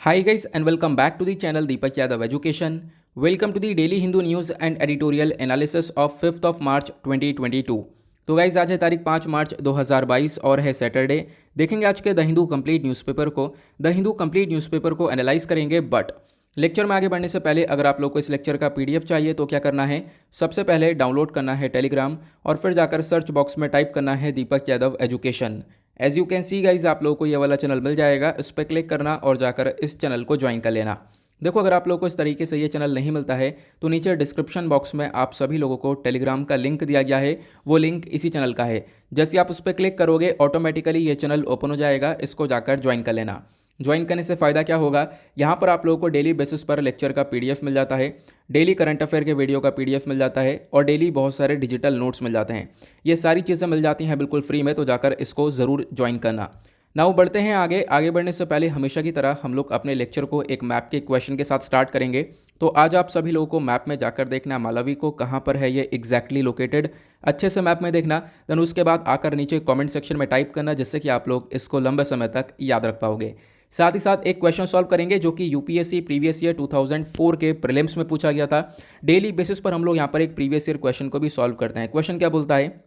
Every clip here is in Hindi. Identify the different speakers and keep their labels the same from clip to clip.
Speaker 1: Hi guys and welcome back to the channel Deepak Yadav Education. Welcome to the daily Hindu news and editorial analysis of 5th of March 2022. तो गाइज आज है तारीख 5 मार्च 2022 और है सैटरडे। देखेंगे आज के द हिंदू कंप्लीट न्यूज़पेपर को। द हिंदू कंप्लीट न्यूज़पेपर को एनालाइज करेंगे, बट लेक्चर में आगे बढ़ने से पहले अगर आप लोग को इस लेक्चर का पीडीएफ चाहिए तो क्या करना है, सबसे पहले डाउनलोड करना है टेलीग्राम और फिर जाकर सर्च बॉक्स में टाइप करना है Deepak Yadav education. As you can see guys आप लोगों को ये वाला चैनल मिल जाएगा, इस पर क्लिक करना और जाकर इस चैनल को ज्वाइन कर लेना। देखो, अगर आप लोगों को इस तरीके से ये चैनल नहीं मिलता है तो नीचे डिस्क्रिप्शन बॉक्स में आप सभी लोगों को टेलीग्राम का लिंक दिया गया है, वो लिंक इसी चैनल का है। जैसे आप उस पर क्लिक करोगे ऑटोमेटिकली ये चैनल ओपन हो जाएगा, इसको जाकर ज्वाइन कर लेना। ज्वाइन करने से फ़ायदा क्या होगा, यहाँ पर आप लोगों को डेली बेसिस पर लेक्चर का पीडीएफ मिल जाता है, डेली करंट अफेयर के वीडियो का पीडीएफ मिल जाता है और डेली बहुत सारे डिजिटल नोट्स मिल जाते हैं। ये सारी चीज़ें मिल जाती हैं बिल्कुल फ्री में, तो जाकर इसको ज़रूर ज्वाइन करना। नाउ बढ़ते हैं आगे। आगे बढ़ने से पहले हमेशा की तरह हम लोग अपने लेक्चर को एक मैप के क्वेश्चन के साथ स्टार्ट करेंगे। तो आज आप सभी लोगों को मैप में जाकर देखना मालवी को कहाँ पर है ये एग्जैक्टली लोकेटेड, अच्छे से मैप में देखना। देन उसके बाद आकर नीचे कमेंट सेक्शन में टाइप करना, जिससे कि आप लोग इसको लंबे समय तक याद रख पाओगे। साथ ही साथ एक क्वेश्चन सॉल्व करेंगे जो कि यूपीएससी प्रीवियस ईयर 2004 के प्रीलिम्स में पूछा गया था। डेली बेसिस पर हम लोग यहाँ पर एक प्रीवियस ईयर क्वेश्चन को भी सॉल्व करते हैं। क्वेश्चन क्या बोलता है,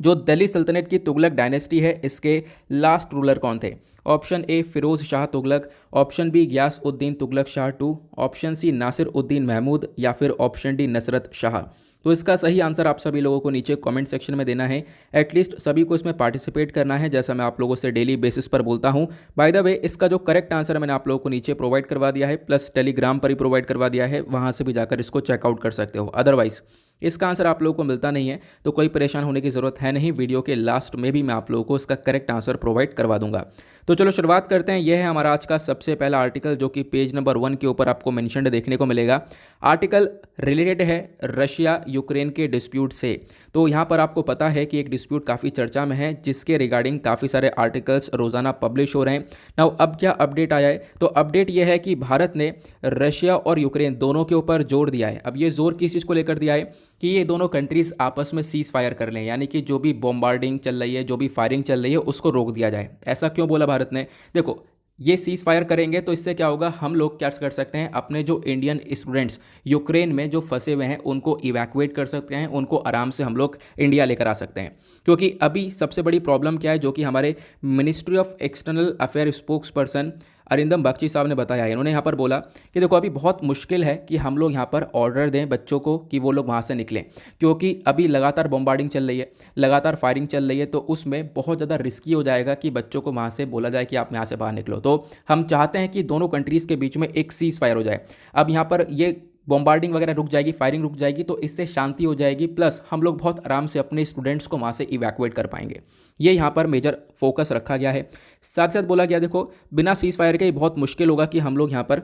Speaker 1: जो दिल्ली सल्तनत की तुगलक डायनेस्टी है इसके लास्ट रूलर कौन थे? Option A Firoz Shah Tughlaq, option B Ghiyasuddin Tughlaq Shah two, option C Nasiruddin Mahmud या फिर ऑप्शन डी नसरत शाह। तो इसका सही आंसर आप सभी लोगों को नीचे कमेंट सेक्शन में देना है। एटलीस्ट सभी को इसमें पार्टिसिपेट करना है, जैसा मैं आप लोगों से डेली बेसिस पर बोलता हूं। बाय द वे, इसका जो करेक्ट आंसर मैंने आप लोगों को नीचे प्रोवाइड करवा दिया है, प्लस टेलीग्राम पर ही प्रोवाइड करवा दिया है, वहां से भी जाकर इसको चेकआउट कर सकते हो। अदरवाइज इसका आंसर आप लोगों को मिलता नहीं है तो कोई परेशान होने की ज़रूरत है नहीं, वीडियो के लास्ट में भी मैं आप लोगों को इसका करेक्ट आंसर प्रोवाइड करवा दूंगा। तो चलो शुरुआत करते हैं। यह है हमारा आज का सबसे पहला आर्टिकल, जो कि पेज नंबर 1 के ऊपर आपको मेंशन्ड देखने को मिलेगा। आर्टिकल रिलेटेड है रशिया यूक्रेन के डिस्प्यूट से। तो यहाँ पर आपको पता है कि एक डिस्प्यूट काफ़ी चर्चा में है, जिसके रिगार्डिंग काफ़ी सारे आर्टिकल्स रोज़ाना पब्लिश हो रहे हैं। नाउ अब क्या अपडेट आया है, तो अपडेट यह है कि भारत ने रशिया और यूक्रेन दोनों के ऊपर जोर दिया है। अब ये जोर किस चीज़ को लेकर दिया है कि ये दोनों कंट्रीज़ आपस में सीज फायर कर लें, यानी कि जो भी बॉम्बार्डिंग चल रही है, जो भी फायरिंग चल रही है, उसको रोक दिया जाए। ऐसा क्यों बोला भारत ने? देखो, ये सीज फायर करेंगे तो इससे क्या होगा, हम लोग क्या कर सकते हैं, अपने जो इंडियन स्टूडेंट्स यूक्रेन में जो फंसे हुए हैं उनको इवैक्यूएट कर सकते हैं, उनको आराम से हम लोग इंडिया लेकर आ सकते हैं। क्योंकि अभी सबसे बड़ी प्रॉब्लम क्या है, जो कि हमारे ministry of external affair spokesperson Arindam Bagchi Sahab ने बताया है। इन्होंने यहाँ पर बोला कि देखो, अभी बहुत मुश्किल है कि हम लोग यहाँ पर ऑर्डर दें बच्चों को कि वो लोग वहाँ से निकलें, क्योंकि अभी लगातार बॉम्बार्डिंग चल रही है, लगातार फायरिंग चल रही है, तो उसमें बहुत ज़्यादा रिस्की हो जाएगा कि बच्चों को वहाँ से बोला जाए कि आप यहाँ से बाहर निकलो। तो हम चाहते हैं कि दोनों कंट्रीज़ के बीच में एक सीज फायर हो जाए। अब यहाँ पर ये बॉम्बार्डिंग वगैरह रुक जाएगी, फायरिंग रुक जाएगी, तो इससे शांति हो जाएगी, प्लस हम लोग बहुत आराम से अपने स्टूडेंट्स को वहाँ से इवैक्यूएट कर पाएंगे। ये यहाँ पर मेजर फोकस रखा गया है। साथ साथ बोला गया, देखो बिना सीज फायर के बहुत मुश्किल होगा कि हम लोग यहाँ पर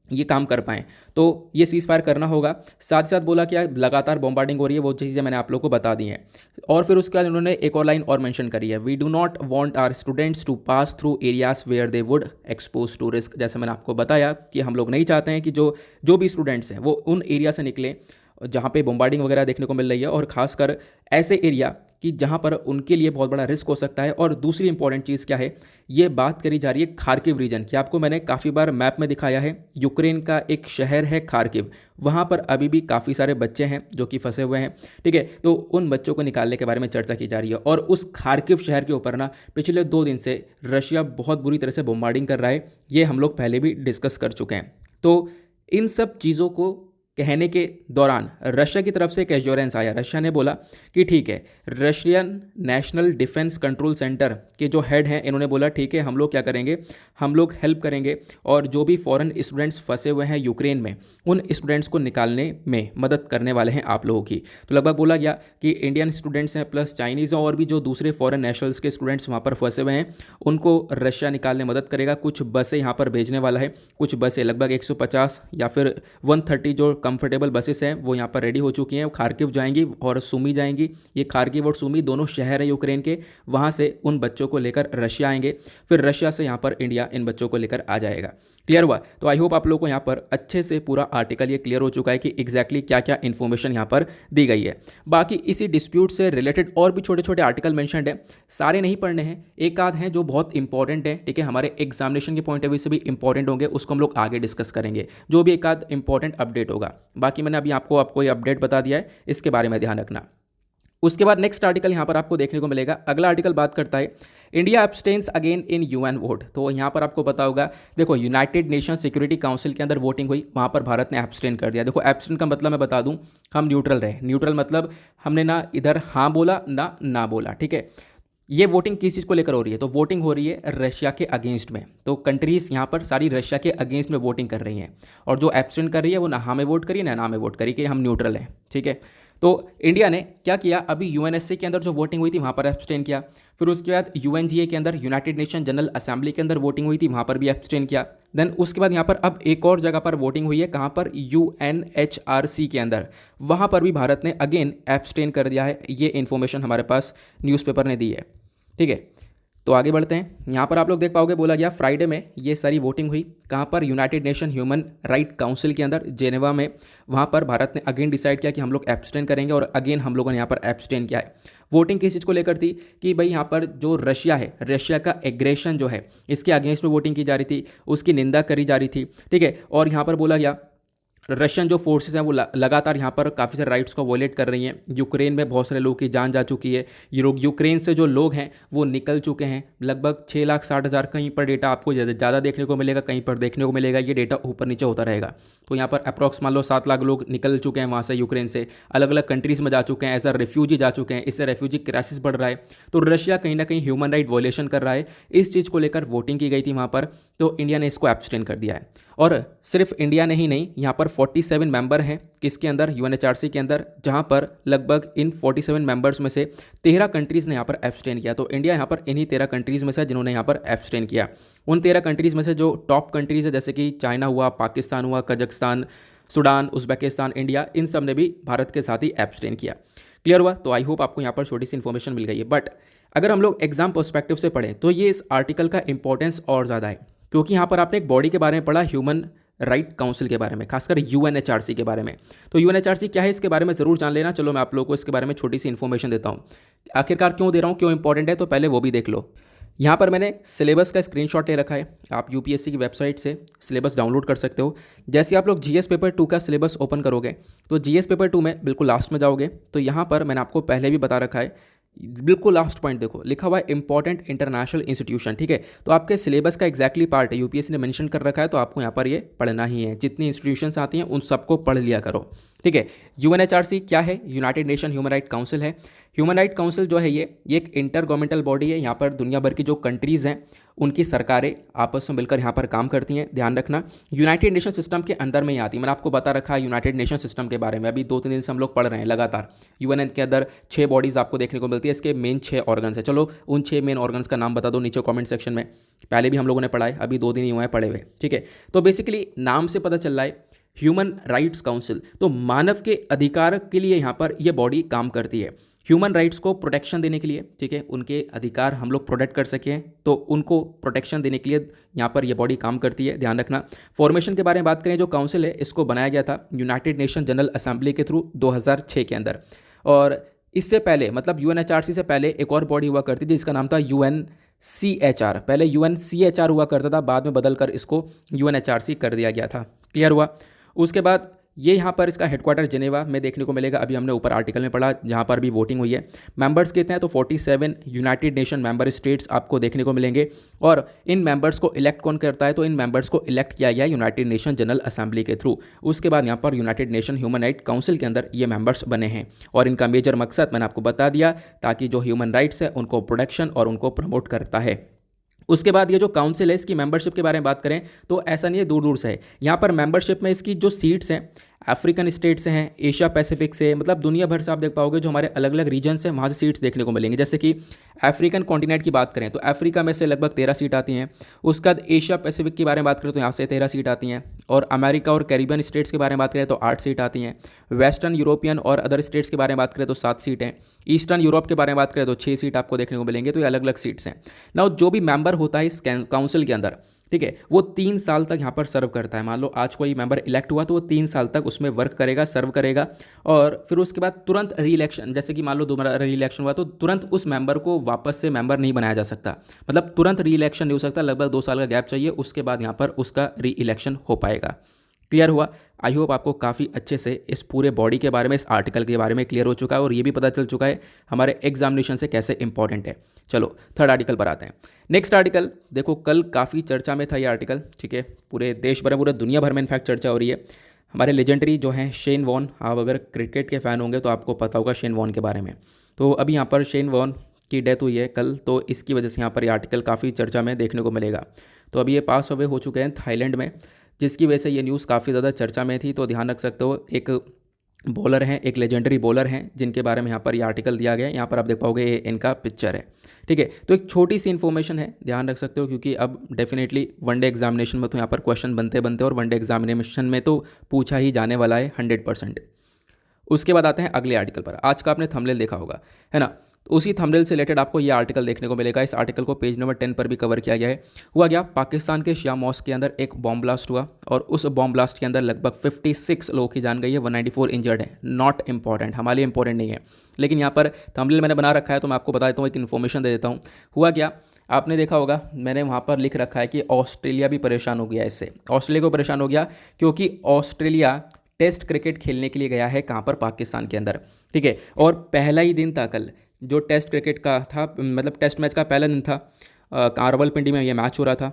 Speaker 1: ये काम कर पाएँ, तो ये सीज फायर करना होगा। साथ साथ बोला क्या, लगातार बॉम्बार्डिंग हो रही है, वो चीज़ें मैंने आप लोग को बता दी हैं। और फिर उसके बाद उन्होंने एक और लाइन और मेंशन करी है, we do not want our students to pass through areas where they would expose to risk. जैसे मैंने आपको बताया कि हम लोग नहीं चाहते हैं कि जो भी स्टूडेंट्स हैं वो उन एरिया से निकलें जहाँ पे बॉम्बार्डिंग वगैरह देखने को मिल रही है, और ख़ासकर ऐसे एरिया कि जहाँ पर उनके लिए बहुत बड़ा रिस्क हो सकता है। और दूसरी इंपॉर्टेंट चीज़ क्या है, ये बात करी जा रही है खार्किव रीजन की। आपको मैंने काफ़ी बार मैप में दिखाया है, यूक्रेन का एक शहर है खार्किव, वहाँ पर अभी भी काफ़ी सारे बच्चे हैं जो कि फंसे हुए हैं। ठीक है, तो उन बच्चों को निकालने के बारे में चर्चा की जा रही है। और उस खार्किव शहर के ऊपर ना पिछले 2 दिन से रशिया बहुत बुरी तरह से बॉम्बार्डिंग कर रहा है, ये हम लोग पहले भी डिस्कस कर चुके हैं। तो इन सब चीज़ों को कहने के दौरान रशिया की तरफ से एक एश्योरेंस आया। रशिया ने बोला कि ठीक है, Russian national defence control centre के जो हेड हैं, इन्होंने बोला ठीक है, हम लोग क्या करेंगे, हम लोग हेल्प करेंगे और जो भी फॉरेन स्टूडेंट्स फंसे हुए हैं यूक्रेन में, उन स्टूडेंट्स को निकालने में मदद करने वाले हैं आप लोगों की। तो लगभग बोला गया कि इंडियन स्टूडेंट्स हैं, प्लस चाइनीज़ और भी जो दूसरे फॉरेन नेशनल्स के स्टूडेंट्स वहाँ पर फंसे हुए हैं, उनको रशिया निकालने मदद करेगा। कुछ बसें यहाँ पर भेजने वाला है, कुछ बसें लगभग 150 या फिर 130 जो कंफर्टेबल बसेस हैं वो यहाँ पर रेडी हो चुकी हैं, खार्किव जाएंगी और सुमी जाएंगी। ये खार्किव और सुमी दोनों शहर हैं यूक्रेन के, वहाँ से उन बच्चों को लेकर रशिया आएंगे, फिर रशिया से यहाँ पर इंडिया इन बच्चों को लेकर आ जाएगा। क्लियर हुआ? तो आई होप आप लोगों को यहाँ पर अच्छे से पूरा आर्टिकल ये क्लियर हो चुका है कि एग्जैक्टली क्या क्या इन्फॉर्मेशन यहाँ पर दी गई है। बाकी इसी डिस्प्यूट से रिलेटेड और भी छोटे छोटे आर्टिकल मेंशन्ड है, सारे नहीं पढ़ने हैं, एक आध हैं जो बहुत इंपॉर्टेंट है, ठीक है, हमारे एग्जामिनेशन के पॉइंट ऑफ व्यू से भी इंपॉर्टेंट होंगे, उसको हम लोग आगे डिस्कस करेंगे, जो भी एक आध इंपॉर्टेंट अपडेट होगा। बाकी मैंने अभी आपको ये अपडेट बता दिया है, इसके बारे में ध्यान रखना। उसके बाद नेक्स्ट आर्टिकल यहाँ पर आपको देखने को मिलेगा। अगला आर्टिकल बात करता है India abstains again in UN vote. तो यहाँ पर आपको पता होगा, देखो यूनाइटेड नेशन सिक्योरिटी काउंसिल के अंदर वोटिंग हुई, वहाँ पर भारत ने एब्सटेन कर दिया। देखो एब्सटेन का मतलब मैं बता दूँ, हम न्यूट्रल रहे। न्यूट्रल मतलब हमने ना इधर हाँ बोला ना बोला, ठीक है। ये वोटिंग किस चीज़ को लेकर हो रही है? तो वोटिंग हो रही है रशिया के अगेंस्ट में। तो कंट्रीज़ यहाँ पर सारी रशिया के अगेंस्ट में वोटिंग कर रही हैं, और जो एब्सटेन कर रही है वो ना हाँ में वोट करिए ना में वोट करिए कि हम न्यूट्रल हैं, ठीक है। तो इंडिया ने क्या किया, अभी यूएनएससी के अंदर जो वोटिंग हुई थी वहाँ पर एब्सटेन किया। फिर उसके बाद यूएनजीए के अंदर, यूनाइटेड नेशन जनरल असेंबली के अंदर वोटिंग हुई थी, वहाँ पर भी एब्सटेन किया। देन उसके बाद यहाँ पर अब एक और जगह पर वोटिंग हुई है, कहाँ पर? यूएनएचआरसी के अंदर, वहाँ पर भी भारत ने अगेन एब्सटेन कर दिया है। ये इन्फॉर्मेशन हमारे पास न्यूज़पेपर ने दी है, ठीक है। तो आगे बढ़ते हैं। यहाँ पर आप लोग देख पाओगे, बोला गया फ्राइडे में ये सारी वोटिंग हुई, कहाँ पर? United nation human right council के अंदर, जेनेवा में। वहाँ पर भारत ने अगेन डिसाइड किया कि हम लोग एब्सटेन करेंगे, और अगेन हम लोगों ने यहाँ पर एब्सटेन किया है। वोटिंग किस चीज़ को लेकर थी कि भाई यहाँ पर जो रशिया है, रशिया का एग्रेशन जो है, इसके अगेंस्ट में वोटिंग की जा रही थी, उसकी निंदा करी जा रही थी, ठीक है। और यहाँ पर बोला गया रशियन जो फोर्सेस हैं वो लगातार यहाँ पर काफ़ी सारे राइट्स को वॉयलेट कर रही हैं। यूक्रेन में बहुत सारे लोगों की जान जा चुकी है। यूक्रेन से जो लोग हैं वो निकल चुके हैं, लगभग 6,60,000। कहीं पर डेटा आपको ज़्यादा देखने को मिलेगा, कहीं पर देखने को मिलेगा ये डेटा ऊपर नीचे होता रहेगा। तो यहाँ पर अप्रॉक्स मान लो 7 लाख लोग निकल चुके हैं वहाँ से, यूक्रेन से अलग अलग कंट्रीज़ में जा चुके हैं, एज अ रेफ्यूजी जा चुके हैं। इससे रेफ्यूजी क्राइसिस बढ़ रहा है, तो रशिया कहीं ना कहीं ह्यूमन राइट वॉयलेशन कर रहा है। इस चीज़ को लेकर वोटिंग की गई थी वहाँ पर, तो इंडिया ने इसको एब्सटेन कर दिया है। और सिर्फ इंडिया ने ही नहीं, यहाँ पर 47 मेंबर हैं किसके अंदर? यूएनएचआरसी के अंदर, जहाँ पर लगभग इन 47 मेंबर्स में से 13 कंट्रीज़ ने यहाँ पर एब्सटेन किया। तो इंडिया यहाँ पर इन्हीं 13 कंट्रीज़ में से जिन्होंने यहाँ पर एब्सटेन किया। उन 13 कंट्रीज़ में से जो टॉप कंट्रीज़ है, जैसे कि चाइना हुआ, पाकिस्तान हुआ, कजाकिस्तान, सूडान, उज़्बेकिस्तान, इंडिया, इन सब ने भी भारत के साथ ही एब्सटेन किया। क्लियर हुआ? तो आई होप आपको यहाँ पर छोटी सी इन्फॉर्मेशन मिल गई है। बट अगर हम लोग एग्जाम पर्सपेक्टिव से पढ़ें तो ये इस आर्टिकल का इंपॉर्टेंस और ज़्यादा है, क्योंकि यहाँ पर आपने एक बॉडी के बारे में पढ़ा, ह्यूमन राइट काउंसिल के बारे में, खासकर यूएनएचआरसी के बारे में। तो यूएनएचआरसी क्या है, इसके बारे में ज़रूर जान लेना। चलो मैं आप लोगों को इसके बारे में छोटी सी इन्फॉर्मेशन देता हूँ। आखिरकार क्यों दे रहा हूँ, क्यों इंपॉर्टेंट है, तो पहले वो भी देख लो। यहाँ पर मैंने सिलेबस का स्क्रीनशॉट ले रखा है, आप यूपीएससी की वेबसाइट से सिलेबस डाउनलोड कर सकते हो। जैसे आप लोग जीएस पेपर 2 का सिलेबस ओपन करोगे, तो जीएस पेपर 2 में बिल्कुल लास्ट में जाओगे, तो यहाँ पर मैंने आपको पहले भी बता रखा है, बिल्कुल लास्ट पॉइंट देखो, लिखा हुआ है इंपॉर्टेंट इंटरनेशनल इंस्टीट्यूशन, ठीक है। तो आपके सिलेबस का एक्जैक्टली पार्ट है, यूपीएससी ने मेंशन कर रखा है, तो आपको यहाँ पर ये पढ़ना ही है। जितनी इंस्टीट्यूशंस आती हैं उन सबको पढ़ लिया करो, ठीक है। यूएनएचआरसी क्या है? United nation human right council है। ह्यूमन राइट काउंसिल जो है ये एक इंटर गवर्नमेंटल बॉडी है। यहाँ पर दुनिया भर की जो कंट्रीज़ हैं उनकी सरकारें आपस में मिलकर यहाँ पर काम करती हैं। ध्यान रखना, यूनाइटेड नेशन सिस्टम के अंदर में ही आती है। मैंने आपको बता रखा है यूनाइटेड नेशन सिस्टम के बारे में, अभी 2-3 दिन से हम लोग पढ़ रहे हैं लगातार। यूएनएन के अंदर 6 बॉडीज़ आपको देखने को मिलती है, इसके मेन 6 ऑर्गन्स है। चलो उन 6 मेन ऑर्गन्स का नाम बता दो नीचे कॉमेंट सेक्शन में। पहले भी हम लोगों ने पढ़ा है, अभी 2 दिन ही हुए हैं पढ़े हुए, ठीक है। तो बेसिकली नाम से पता चल रहा है ह्यूमन राइट्स काउंसिल, तो मानव के अधिकार के लिए यहाँ पर यह बॉडी काम करती है। ह्यूमन राइट्स को प्रोटेक्शन देने के लिए, ठीक है, उनके अधिकार हम लोग प्रोटेक्ट कर सकें, तो उनको प्रोटेक्शन देने के लिए यहाँ पर यह बॉडी काम करती है। ध्यान रखना। फॉर्मेशन के बारे में बात करें, जो काउंसिल है इसको बनाया गया था यूनाइटेड नेशन जनरल असेंबली के थ्रू 2006 के अंदर। और इससे पहले, मतलब यूएनएचआरसी से पहले एक और बॉडी हुआ करती थी जिसका नाम था यूएनसीएचआर। पहले यूएनसीएचआर हुआ करता था, बाद में बदल कर इसको यूएनएचआरसी कर दिया गया था। क्लियर हुआ? उसके बाद ये यहाँ पर इसका हेडक्वार्टर जेनेवा में देखने को मिलेगा। अभी हमने ऊपर आर्टिकल में पढ़ा, जहाँ पर भी वोटिंग हुई है। मेंबर्स कितने हैं? तो 47 यूनाइटेड नेशन मेंबर स्टेट्स आपको देखने को मिलेंगे। और इन मेंबर्स को इलेक्ट कौन करता है? तो इन मेंबर्स को इलेक्ट किया गया यूनाइटेड नेशन जनरल असेंबली के थ्रू। उसके बाद यहाँ पर United nation human right council के अंदर ये मेंबर्स बने हैं, और इनका मेजर मकसद मैंने आपको बता दिया, ताकि जो ह्यूमन राइट्स है उनको प्रोटेक्शन और उनको प्रमोट करता है। उसके बाद ये जो काउंसिल है, इसकी मेंबरशिप के बारे में बात करें तो ऐसा नहीं है दूर दूर से है। यहाँ पर मेंबरशिप में इसकी जो सीट्स हैं अफ्रीकन स्टेट से हैं, एशिया पैसिफिक से, मतलब दुनिया भर से आप देख पाओगे जो हमारे अलग अलग रीजन्स हैं वहाँ से सीट्स देखने को मिलेंगी। जैसे कि अफ्रीकन कॉन्टिनेंट की बात करें तो अफ्रीका में से लगभग 13 सीट आती हैं। उसके बाद एशिया पैसिफिक के बारे में बात करें तो यहाँ से 13 सीट आती हैं। और अमेरिका और कैरिबियन स्टेट्स के बारे में बात करें तो 8 सीट आती हैं। वेस्टर्न यूरोपियन और अदर स्टेट्स के बारे में बात करें तो 7 सीट हैं। ईस्टर्न यूरोप के बारे में बात करें तो 6 सीट आपको देखने को मिलेंगे। तो ये अलग अलग सीट्स हैं ना। जो भी मेंबर होता है इस काउंसिल के अंदर, ठीक है, वो 3 साल तक यहाँ पर सर्व करता है। मान लो आज कोई मेंबर इलेक्ट हुआ तो वो 3 साल तक उसमें वर्क करेगा, सर्व करेगा, और फिर उसके बाद तुरंत री इलेक्शन, जैसे कि मान लो दोबारा री इलेक्शन हुआ तो तुरंत उस मेंबर को वापस से मेंबर नहीं बनाया जा सकता, मतलब तुरंत री इलेक्शन नहीं हो सकता, लगभग 2 साल का गैप चाहिए, उसके बाद यहाँ पर उसका री इलेक्शन हो पाएगा। क्लियर हुआ? आई होप आपको काफ़ी अच्छे से इस पूरे बॉडी के बारे में, इस आर्टिकल के बारे में क्लियर हो चुका है, और ये भी पता चल चुका है हमारे एग्जामिनेशन से कैसे इंपॉर्टेंट है। चलो थर्ड आर्टिकल पर आते हैं। नेक्स्ट आर्टिकल देखो, कल काफ़ी चर्चा में था ये आर्टिकल, ठीक है, पूरे देश भर में, पूरे दुनिया भर में इनफैक्ट चर्चा हो रही है। हमारे लेजेंडरी जो हैं शेन वॉन, आप अगर क्रिकेट के फ़ैन होंगे तो आपको पता होगा शेन वॉन के बारे में। तो अभी यहाँ पर शेन वॉन की डेथ हुई है कल, तो इसकी वजह से यहाँ पर ये आर्टिकल काफ़ी चर्चा में देखने को मिलेगा। तो अभी ये पास अवे हो चुके हैं थाईलैंड में, जिसकी वजह से ये न्यूज़ काफ़ी ज़्यादा चर्चा में थी। तो ध्यान रख सकते हो, एक बॉलर हैं, एक लेजेंडरी बॉलर हैं, जिनके बारे में यहाँ पर ये आर्टिकल दिया गया है। यहाँ पर आप देख पाओगे ये इनका पिक्चर है, ठीक है। तो एक छोटी सी इन्फॉर्मेशन है, ध्यान रख सकते हो, क्योंकि अब डेफिनेटली वनडे एग्जामिनेशन में तो यहाँ पर क्वेश्चन बनते बनते, और वनडे एग्जामिनेशन में तो पूछा ही जाने वाला है 100%। उसके बाद आते हैं अगले आर्टिकल पर। आज का आपने थंबनेल देखा होगा, है ना, तो उसी थंबनेल से रिलेटेड आपको ये आर्टिकल देखने को मिलेगा। इस आर्टिकल को पेज नंबर 10 पर भी कवर किया गया है। हुआ क्या, पाकिस्तान के शिया मॉस्क के अंदर एक बॉम्ब ब्लास्ट हुआ, और उस बॉम्ब ब्लास्ट के अंदर लगभग 56 लोगों की जान गई है, 194 इंजर्ड है। नॉट इंपॉर्टेंट, हमारे लिए इंपॉर्टेंट नहीं है, लेकिन यहाँ पर थंबनेल मैंने बना रखा है तो मैं आपको बता देता हूँ, एक इन्फॉर्मेशन दे देता हूँ। हुआ क्या, आपने देखा होगा, मैंने वहाँ पर लिख रखा है कि ऑस्ट्रेलिया भी परेशान हो गया इससे। ऑस्ट्रेलिया को परेशान हो गया क्योंकि ऑस्ट्रेलिया टेस्ट क्रिकेट खेलने के लिए गया है, कहाँ पर, पाकिस्तान के अंदर, ठीक है। और पहला ही दिन था कल, जो टेस्ट क्रिकेट का था, मतलब टेस्ट मैच का पहला दिन था, रावलपिंडी में ये मैच हो रहा था,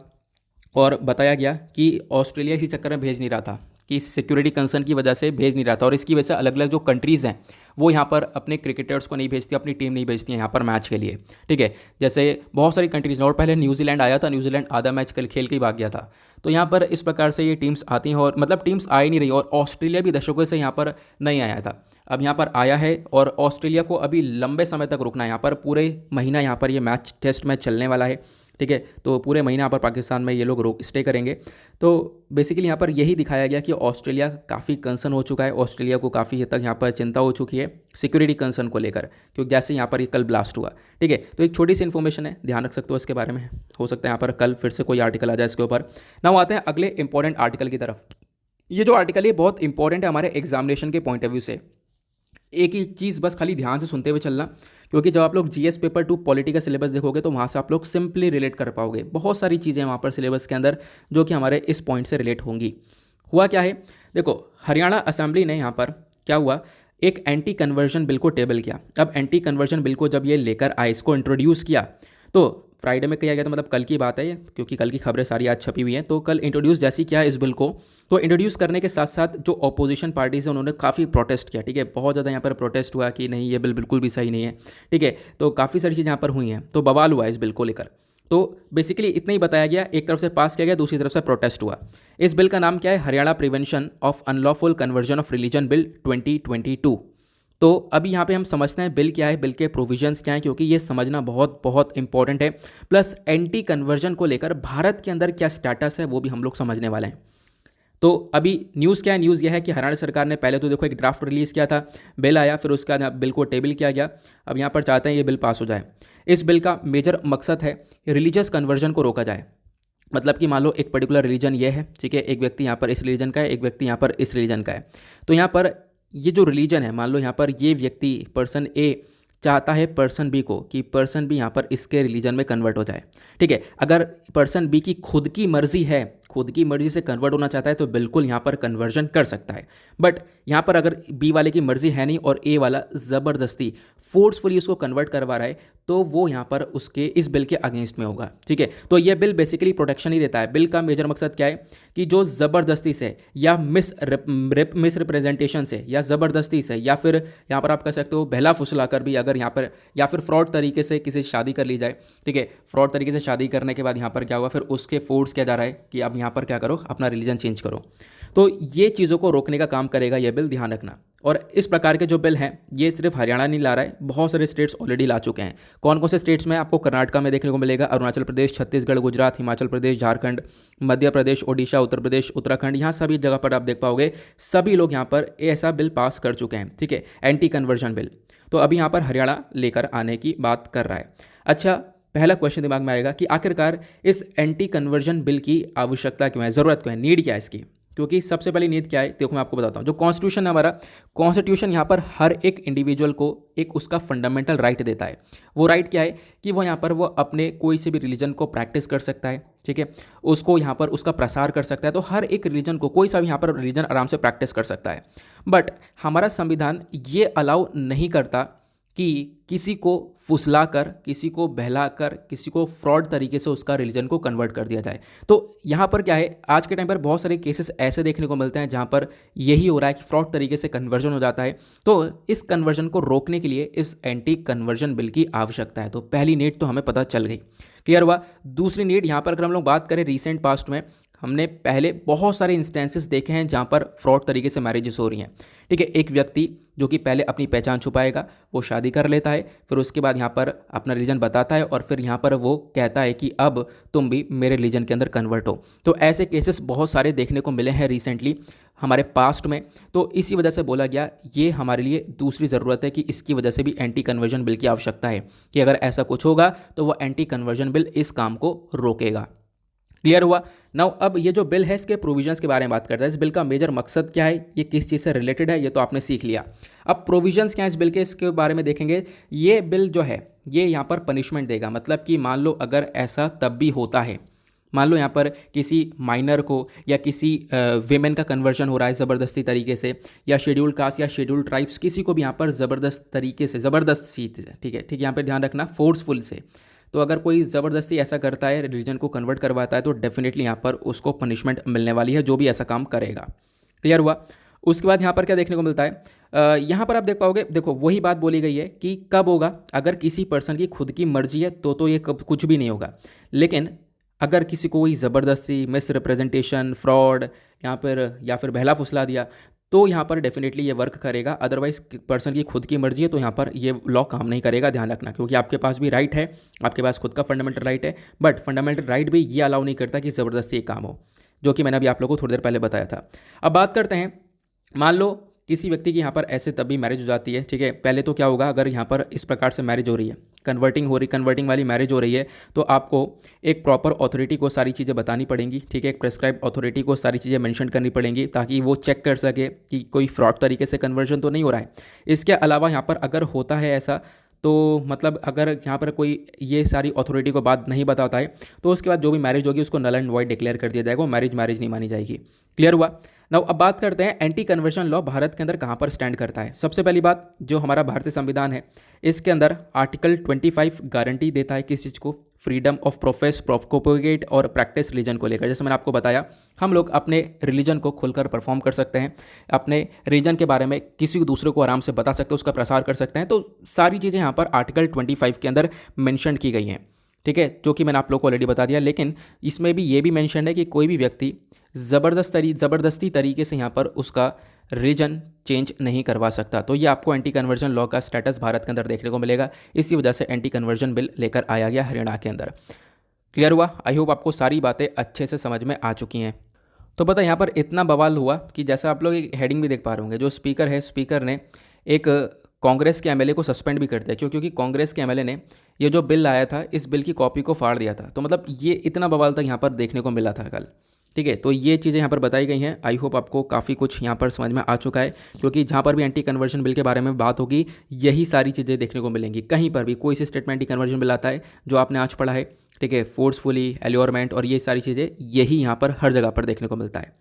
Speaker 1: और बताया गया कि ऑस्ट्रेलिया इसी चक्कर में भेज नहीं रहा था, कि सिक्योरिटी कंसर्न की वजह से भेज नहीं रहा था, और इसकी वजह से अलग अलग जो कंट्रीज़ हैं वो यहाँ पर अपने क्रिकेटर्स को नहीं भेजती, अपनी टीम नहीं भेजती है यहाँ पर मैच के लिए, ठीक है। जैसे बहुत सारी कंट्रीज़, और पहले न्यूजीलैंड आया था, न्यूजीलैंड आधा मैच कल खेल के ही भाग गया था। तो यहाँ पर इस प्रकार से ये टीम्स आती हैं, और मतलब टीम्स आ ही नहीं रही, और ऑस्ट्रेलिया भी दशकों से यहाँ पर नहीं आया था, अब यहाँ पर आया है, और ऑस्ट्रेलिया को अभी लंबे समय तक रुकना है। यहाँ पर पूरे महीना यहाँ पर ये मैच, टेस्ट मैच चलने वाला है, ठीक है। तो पूरे महीना यहाँ पर पाकिस्तान में ये लोग स्टे करेंगे। तो बेसिकली यहाँ पर यही दिखाया गया कि ऑस्ट्रेलिया काफ़ी कंसर्न हो चुका है, ऑस्ट्रेलिया को काफ़ी हद तक यहाँ पर चिंता हो चुकी है सिक्योरिटी कंसर्न को लेकर, क्योंकि जैसे यहाँ पर ये कल ब्लास्ट हुआ, ठीक है। तो एक छोटी सी इन्फॉर्मेशन है, ध्यान रख सकते हो इसके बारे में, हो सकता है यहाँ पर कल फिर से कोई आर्टिकल आ जाए इसके ऊपर। नाउ आते हैं अगले इंपॉर्टेंट आर्टिकल की तरफ। ये जो आर्टिकल है बहुत इंपॉर्टेंट है हमारे एग्जामिनेशन के पॉइंट ऑफ व्यू से। एक ही चीज़ बस खाली ध्यान से सुनते हुए चलना, क्योंकि जब आप लोग जीएस पेपर 2 पॉलिटी का सिलेबस देखोगे तो वहाँ से आप लोग सिंपली रिलेट कर पाओगे। बहुत सारी चीज़ें वहाँ पर सिलेबस के अंदर जो कि हमारे इस पॉइंट से रिलेट होंगी। हुआ क्या है, देखो, हरियाणा असेंबली ने यहाँ पर क्या हुआ, एक एंटी कन्वर्जन बिल को टेबल किया। अब एंटी कन्वर्जन बिल को जब ये लेकर आए, इसको इंट्रोड्यूस किया, तो फ्राइडे में किया गया था, मतलब कल की बात है ये, क्योंकि कल की खबरें सारी आज छपी हुई हैं। तो कल इंट्रोड्यूस जैसी किया इस बिल को, तो इंट्रोड्यूस करने के साथ साथ जो ऑपोजिशन पार्टीज़ हैं उन्होंने काफ़ी प्रोटेस्ट किया, ठीक है। बहुत ज़्यादा यहाँ पर प्रोटेस्ट हुआ कि नहीं ये बिल बिल्कुल भी सही नहीं है, ठीक है। तो काफ़ी सारी चीज़ें यहाँ पर हुई हैं, तो बवाल हुआ इस बिल को लेकर। तो बेसिकली इतना ही बताया गया, एक तरफ से पास किया गया, दूसरी तरफ से प्रोटेस्ट हुआ। इस बिल का नाम क्या है, Haryana prevention of unlawful conversion of religion bill 2022। तो अभी यहाँ पे हम समझते हैं बिल क्या है, बिल के प्रोविजंस क्या हैं, क्योंकि ये समझना बहुत बहुत इंपॉर्टेंट है। प्लस एंटी कन्वर्जन को लेकर भारत के अंदर क्या स्टेटस है वो भी हम लोग समझने वाले हैं। तो अभी न्यूज़ क्या है, न्यूज़ यह है कि हरियाणा सरकार ने पहले तो देखो एक ड्राफ्ट रिलीज़ किया था, बिल आया, फिर उसका बिल को टेबल किया गया। अब यहाँ पर चाहते हैं ये बिल पास हो जाए। इस बिल का मेजर मकसद है रिलीजियस कन्वर्जन को रोका जाए। मतलब कि मान लो एक पर्टिकुलर रिलीजन ये है, ठीक है, एक व्यक्ति यहाँ पर इस रिलीजन का है, एक व्यक्ति यहाँ पर इस रिलीजन का है। तो यहाँ पर ये जो रिलीजन है, मान लो यहाँ पर ये व्यक्ति पर्सन ए चाहता है पर्सन बी को कि पर्सन बी यहाँ पर इसके रिलीजन में कन्वर्ट हो जाए, ठीक है। अगर पर्सन बी की खुद की मर्जी है, खुद की मर्जी से कन्वर्ट होना चाहता है, तो बिल्कुल यहाँ पर कन्वर्जन कर सकता है। बट यहाँ पर अगर बी वाले की मर्जी है नहीं और ए वाला ज़बरदस्ती फोर्सफुली उसको कन्वर्ट करवा रहा है, तो वो यहाँ पर उसके इस बिल के अगेंस्ट में होगा, ठीक है। तो ये बिल बेसिकली प्रोटेक्शन ही देता है। बिल का मेजर मकसद क्या है कि जो ज़बरदस्ती से या मिस रिप्रेजेंटेशन से या ज़बरदस्ती से या फिर यहाँ पर आप कह सकते हो बहला फुसला कर भी अगर यहाँ पर या फिर फ्रॉड तरीके से किसी शादी कर ली जाए, ठीक है, फ्रॉड तरीके से शादी करने के बाद यहाँ पर क्या हुआ, फिर उसके फोर्स किया जा रहा है कि अब यहाँ पर क्या करो, अपना रिलीजन चेंज करो। तो ये चीज़ों को रोकने का काम करेगा ये बिल, ध्यान रखना। और इस प्रकार के जो बिल हैं ये सिर्फ हरियाणा नहीं ला रहा है, बहुत सारे स्टेट्स ऑलरेडी ला चुके हैं। कौन कौन से स्टेट्स में, आपको कर्नाटका में देखने को मिलेगा, अरुणाचल प्रदेश, छत्तीसगढ़, गुजरात, हिमाचल प्रदेश, झारखंड, मध्य प्रदेश, ओडिशा, उत्तर प्रदेश, उत्तराखंड, यहाँ सभी जगह पर आप देख पाओगे सभी लोग यहाँ पर ऐसा बिल पास कर चुके हैं, ठीक है, एंटी कन्वर्जन बिल। तो अभी यहाँ पर हरियाणा लेकर आने की बात कर रहा है। अच्छा, पहला क्वेश्चन दिमाग में आएगा कि आखिरकार इस एंटी कन्वर्जन बिल की आवश्यकता क्यों है, ज़रूरत क्यों है, नीड क्या है इसकी। क्योंकि सबसे पहली नीड क्या है, देखो मैं आपको बताता हूँ। जो कॉन्स्टिट्यूशन है हमारा, कॉन्स्टिट्यूशन यहाँ पर हर एक इंडिविजुअल को एक उसका फंडामेंटल राइट देता है। वो राइट क्या है कि वो यहाँ पर वो अपने कोई से भी रिलीजन को प्रैक्टिस कर सकता है, ठीक है, उसको यहाँ पर उसका प्रसार कर सकता है। तो हर एक रिलीजन को, कोई सा भी यहाँ पर रिलीजन आराम से प्रैक्टिस कर सकता है। बट हमारा संविधान ये अलाउ नहीं करता कि किसी को फुसला कर, किसी को बहला कर, किसी को फ्रॉड तरीके से उसका रिलीजन को कन्वर्ट कर दिया जाए। तो यहाँ पर क्या है, आज के टाइम पर बहुत सारे केसेस ऐसे देखने को मिलते हैं जहाँ पर यही हो रहा है कि फ्रॉड तरीके से कन्वर्जन हो जाता है। तो इस कन्वर्जन को रोकने के लिए इस एंटी कन्वर्जन बिल की आवश्यकता है। तो पहली नीड तो हमें पता चल गई, क्लियर हुआ। दूसरी नीड यहाँ पर अगर हम लोग बात करें, रिसेंट पास्ट में हमने पहले बहुत सारे इंस्टेंसेस देखे हैं जहाँ पर फ्रॉड तरीके से मैरिजेस हो रही हैं, ठीक है। एक व्यक्ति जो कि पहले अपनी पहचान छुपाएगा, वो शादी कर लेता है, फिर उसके बाद यहाँ पर अपना रिलीजन बताता है और फिर यहाँ पर वो कहता है कि अब तुम भी मेरे रिलीजन के अंदर कन्वर्ट हो। तो ऐसे केसेस बहुत सारे देखने को मिले हैं रिसेंटली हमारे पास्ट में। तो इसी वजह से बोला गया ये हमारे लिए दूसरी ज़रूरत है कि इसकी वजह से भी एंटी कन्वर्जन बिल की आवश्यकता है, कि अगर ऐसा कुछ होगा तो वो एंटी कन्वर्जन बिल इस काम को रोकेगा। क्लियर हुआ। नाउ अब ये जो बिल है इसके प्रोविजंस के बारे में बात करता है। इस बिल का मेजर मकसद क्या है, ये किस चीज़ से रिलेटेड है, ये तो आपने सीख लिया। अब प्रोविजंस क्या है इस बिल के, इसके बारे में देखेंगे। ये बिल जो है ये यहाँ पर पनिशमेंट देगा, मतलब कि मान लो अगर ऐसा तब भी होता है, मान लो यहाँ पर किसी माइनर को या किसी वेमेन का कन्वर्जन हो रहा है ज़बरदस्ती तरीके से, या शेड्यूल्ड कास्ट या शेड्यूल्ड ट्राइब्स, किसी को भी यहाँ पर ज़बरदस्त तरीके से, ज़बरदस्त चीज़ है, ठीक है, यहाँ पर ध्यान रखना, फोर्सफुल से। तो अगर कोई ज़बरदस्ती ऐसा करता है, रिलीजन को कन्वर्ट करवाता है, तो डेफिनेटली यहाँ पर उसको पनिशमेंट मिलने वाली है, जो भी ऐसा काम करेगा। क्लियर हुआ। उसके बाद यहाँ पर क्या देखने को मिलता है, यहाँ पर आप देख पाओगे, देखो वही बात बोली गई है कि कब होगा, अगर किसी पर्सन की खुद की मर्जी है तो ये कब कुछ भी नहीं होगा। लेकिन अगर किसी को वही ज़बरदस्ती, मिस रिप्रेजेंटेशन, फ्रॉड यहाँ पर या फिर बहला फुसला दिया, तो यहाँ पर डेफिनेटली ये वर्क करेगा। अदरवाइज पर्सन की खुद की मर्जी है तो यहाँ पर ये लॉ काम नहीं करेगा, ध्यान रखना। क्योंकि आपके पास भी राइट है, आपके पास खुद का फंडामेंटल राइट है, बट फंडामेंटल राइट भी ये अलाउ नहीं करता कि ज़बरदस्ती एक काम हो, जो कि मैंने अभी आप लोगों को थोड़ी देर पहले बताया था। अब बात करते हैं, मान लो किसी व्यक्ति की यहाँ पर ऐसे तब भी मैरिज हो जाती है, ठीक है। पहले तो क्या होगा, अगर यहाँ पर इस प्रकार से मैरिज हो रही है, कन्वर्टिंग वाली मैरिज हो रही है, तो आपको एक प्रॉपर अथॉरिटी को सारी चीज़ें बतानी पड़ेंगी, ठीक है। एक प्रेस्क्राइब अथॉरिटी को सारी चीज़ें मेंशन करनी पड़ेंगी, ताकि वो चेक कर सके कि कोई फ्रॉड तरीके से कन्वर्जन तो नहीं हो रहा है। इसके अलावा यहाँ पर अगर होता है ऐसा, तो मतलब अगर यहाँ पर कोई ये सारी अथॉरिटी को बात नहीं बताता है, तो उसके बाद जो भी मैरिज होगी उसको नल एंड वॉइड डिक्लेयर कर दिया जाएगा, वो मैरिज नहीं मानी जाएगी। क्लियर हुआ। नाउ अब बात करते हैं एंटी कन्वर्जन लॉ भारत के अंदर कहाँ पर स्टैंड करता है। सबसे पहली बात, जो हमारा भारतीय संविधान है, इसके अंदर आर्टिकल 25 गारंटी देता है किस चीज़ को, फ्रीडम ऑफ प्रोफेस, प्रोपोगेट और प्रैक्टिस रिलीजन को लेकर। जैसे मैंने आपको बताया, हम लोग अपने रिलीजन को खुलकर परफॉर्म कर सकते हैं, अपने रिलीजन के बारे में किसी दूसरे को आराम से बता सकते हैं, उसका प्रसार कर सकते हैं। तो सारी चीज़ें यहाँ पर आर्टिकल 25 के अंदर मेंशन की गई हैं, ठीक है, जो कि मैंने आप लोग को ऑलरेडी बता दिया। लेकिन इसमें भी ये भी मेंशन है कि कोई भी व्यक्ति ज़बरदस्ती तरीके से यहाँ पर उसका रीजन चेंज नहीं करवा सकता। तो ये आपको एंटी कन्वर्जन लॉ का स्टेटस भारत के अंदर देखने को मिलेगा। इसी वजह से एंटी कन्वर्जन बिल लेकर आया गया हरियाणा के अंदर। क्लियर हुआ। आई होप आपको सारी बातें अच्छे से समझ में आ चुकी हैं। तो पता यहाँ पर इतना बवाल हुआ कि जैसा आप लोग एक हेडिंग भी देख पा रहे होंगे, जो स्पीकर है, स्पीकर ने एक कांग्रेस के एमएलए को सस्पेंड भी कर दिया। क्योंकि कांग्रेस के एमएलए ने ये जो बिल लाया था, इस बिल की कॉपी को फाड़ दिया था। तो मतलब ये इतना बवाल तक यहाँ पर देखने को मिला था कल, ठीक है। तो ये चीज़ें यहाँ पर बताई गई हैं। आई होप आपको काफ़ी कुछ यहाँ पर समझ में आ चुका है, क्योंकि जहाँ पर भी एंटी कन्वर्जन बिल के बारे में बात होगी, यही सारी चीज़ें देखने को मिलेंगी। कहीं पर भी कोई सी स्टेटमेंट एंटी कन्वर्जन बिल आता है जो आपने आज पढ़ा है, ठीक है, फोर्सफुली, एल्योरमेंट और ये सारी चीज़ें, यही यहाँ पर हर जगह पर देखने को मिलता है।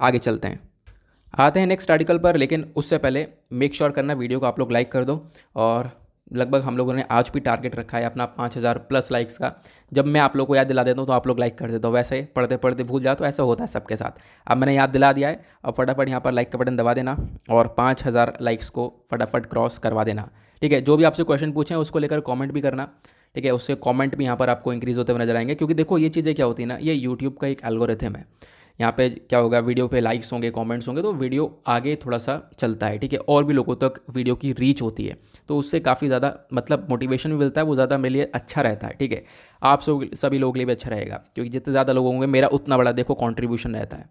Speaker 1: आगे चलते हैं, आते हैं नेक्स्ट आर्टिकल पर। लेकिन उससे पहले मेक श्योर करना वीडियो को आप लोग लाइक कर दो। और लगभग हम लोगों ने आज भी टारगेट रखा है अपना 5000 प्लस लाइक्स का। जब मैं आप लोग को याद दिला देता हूँ तो आप लोग लाइक कर देते हो, वैसे पढ़ते पढ़ते भूल जाओ, तो ऐसा होता है सबके साथ। अब मैंने याद दिला दिया है, अब फटाफट यहाँ पर लाइक का बटन दबा देना और 5000 लाइक्स को फटाफट क्रॉस करवा देना, ठीक है। जो भी आपसे क्वेश्चन पूछें उसको लेकर कॉमेंट भी करना, ठीक है। उससे कॉमेंट भी यहाँ पर आपको इंक्रीज़ होते हुए नजर आएंगे। क्योंकि देखो ये चीज़ें क्या होती है ना, ये यूट्यूब का एक एल्गोरिथम है। यहाँ पे क्या होगा, वीडियो पे लाइक्स होंगे, कमेंट्स होंगे, तो वीडियो आगे थोड़ा सा चलता है, ठीक है, और भी लोगों तक वीडियो की रीच होती है। तो उससे काफ़ी ज़्यादा मतलब मोटिवेशन भी मिलता है, वो ज़्यादा मेरे लिए अच्छा रहता है, ठीक है। आप सभी लोगों के लिए भी अच्छा रहेगा, क्योंकि जितने ज़्यादा लोग होंगे मेरा उतना बड़ा देखो कॉन्ट्रीब्यूशन रहता है।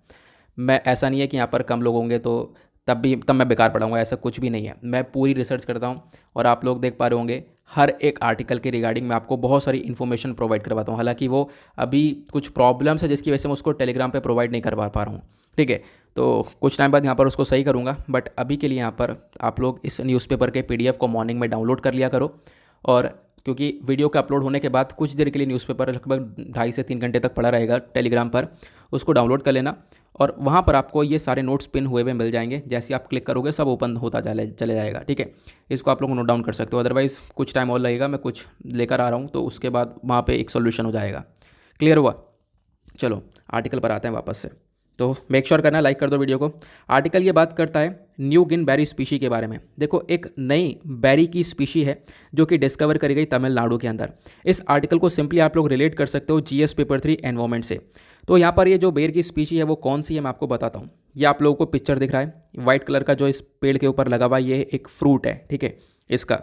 Speaker 1: मैं ऐसा नहीं है कि यहाँ पर कम लोग होंगे तो तब मैं बेकार पढ़ाऊँगा, ऐसा कुछ भी नहीं है। मैं पूरी रिसर्च करता हूँ और आप लोग देख पा रहे होंगे हर एक आर्टिकल के रिगार्डिंग मैं आपको बहुत सारी इन्फॉर्मेशन प्रोवाइड करवाता हूँ। हालांकि वो अभी कुछ प्रॉब्लम्स है जिसकी वजह से मैं उसको टेलीग्राम पे प्रोवाइड नहीं करवा पा रहा हूँ, ठीक है। तो कुछ टाइम बाद यहाँ पर उसको सही करूँगा, बट अभी के लिए यहाँ पर आप लोग इस न्यूज़पेपर के PDF को मॉर्निंग में डाउनलोड कर लिया करो। और क्योंकि वीडियो के अपलोड होने के बाद कुछ देर के लिए न्यूज़पेपर लगभग 2.5 से 3 घंटे तक पड़ा रहेगा टेलीग्राम पर, उसको डाउनलोड कर लेना और वहाँ पर आपको ये सारे नोट्स पिन हुए हुए मिल जाएंगे। जैसे आप क्लिक करोगे सब ओपन होता चले जाएगा, ठीक है। इसको आप लोग नोट डाउन कर सकते हो, अदरवाइज़ कुछ टाइम और लगेगा, मैं कुछ लेकर आ रहा हूँ तो उसके बाद वहाँ पर एक सोल्यूशन हो जाएगा। क्लियर हुआ? चलो आर्टिकल पर आते हैं वापस से। तो मेक श्योर करना लाइक कर दो वीडियो को। आर्टिकल ये बात करता है न्यू गिन बैरी स्पीशी के बारे में। देखो एक नई बैरी की स्पीशी है जो कि डिस्कवर करी गई तमिलनाडु के अंदर। इस आर्टिकल को सिंपली आप लोग रिलेट कर सकते हो GS पेपर 3 एनवायरमेंट से। तो यहाँ पर ये जो बेर की स्पीशी है वो कौन सी है मैं आपको बताता हूँ। ये आप लोगों को पिक्चर दिख रहा है वाइट कलर का जो इस पेड़ के ऊपर लगा हुआ है, ये एक फ्रूट है, ठीक है इसका।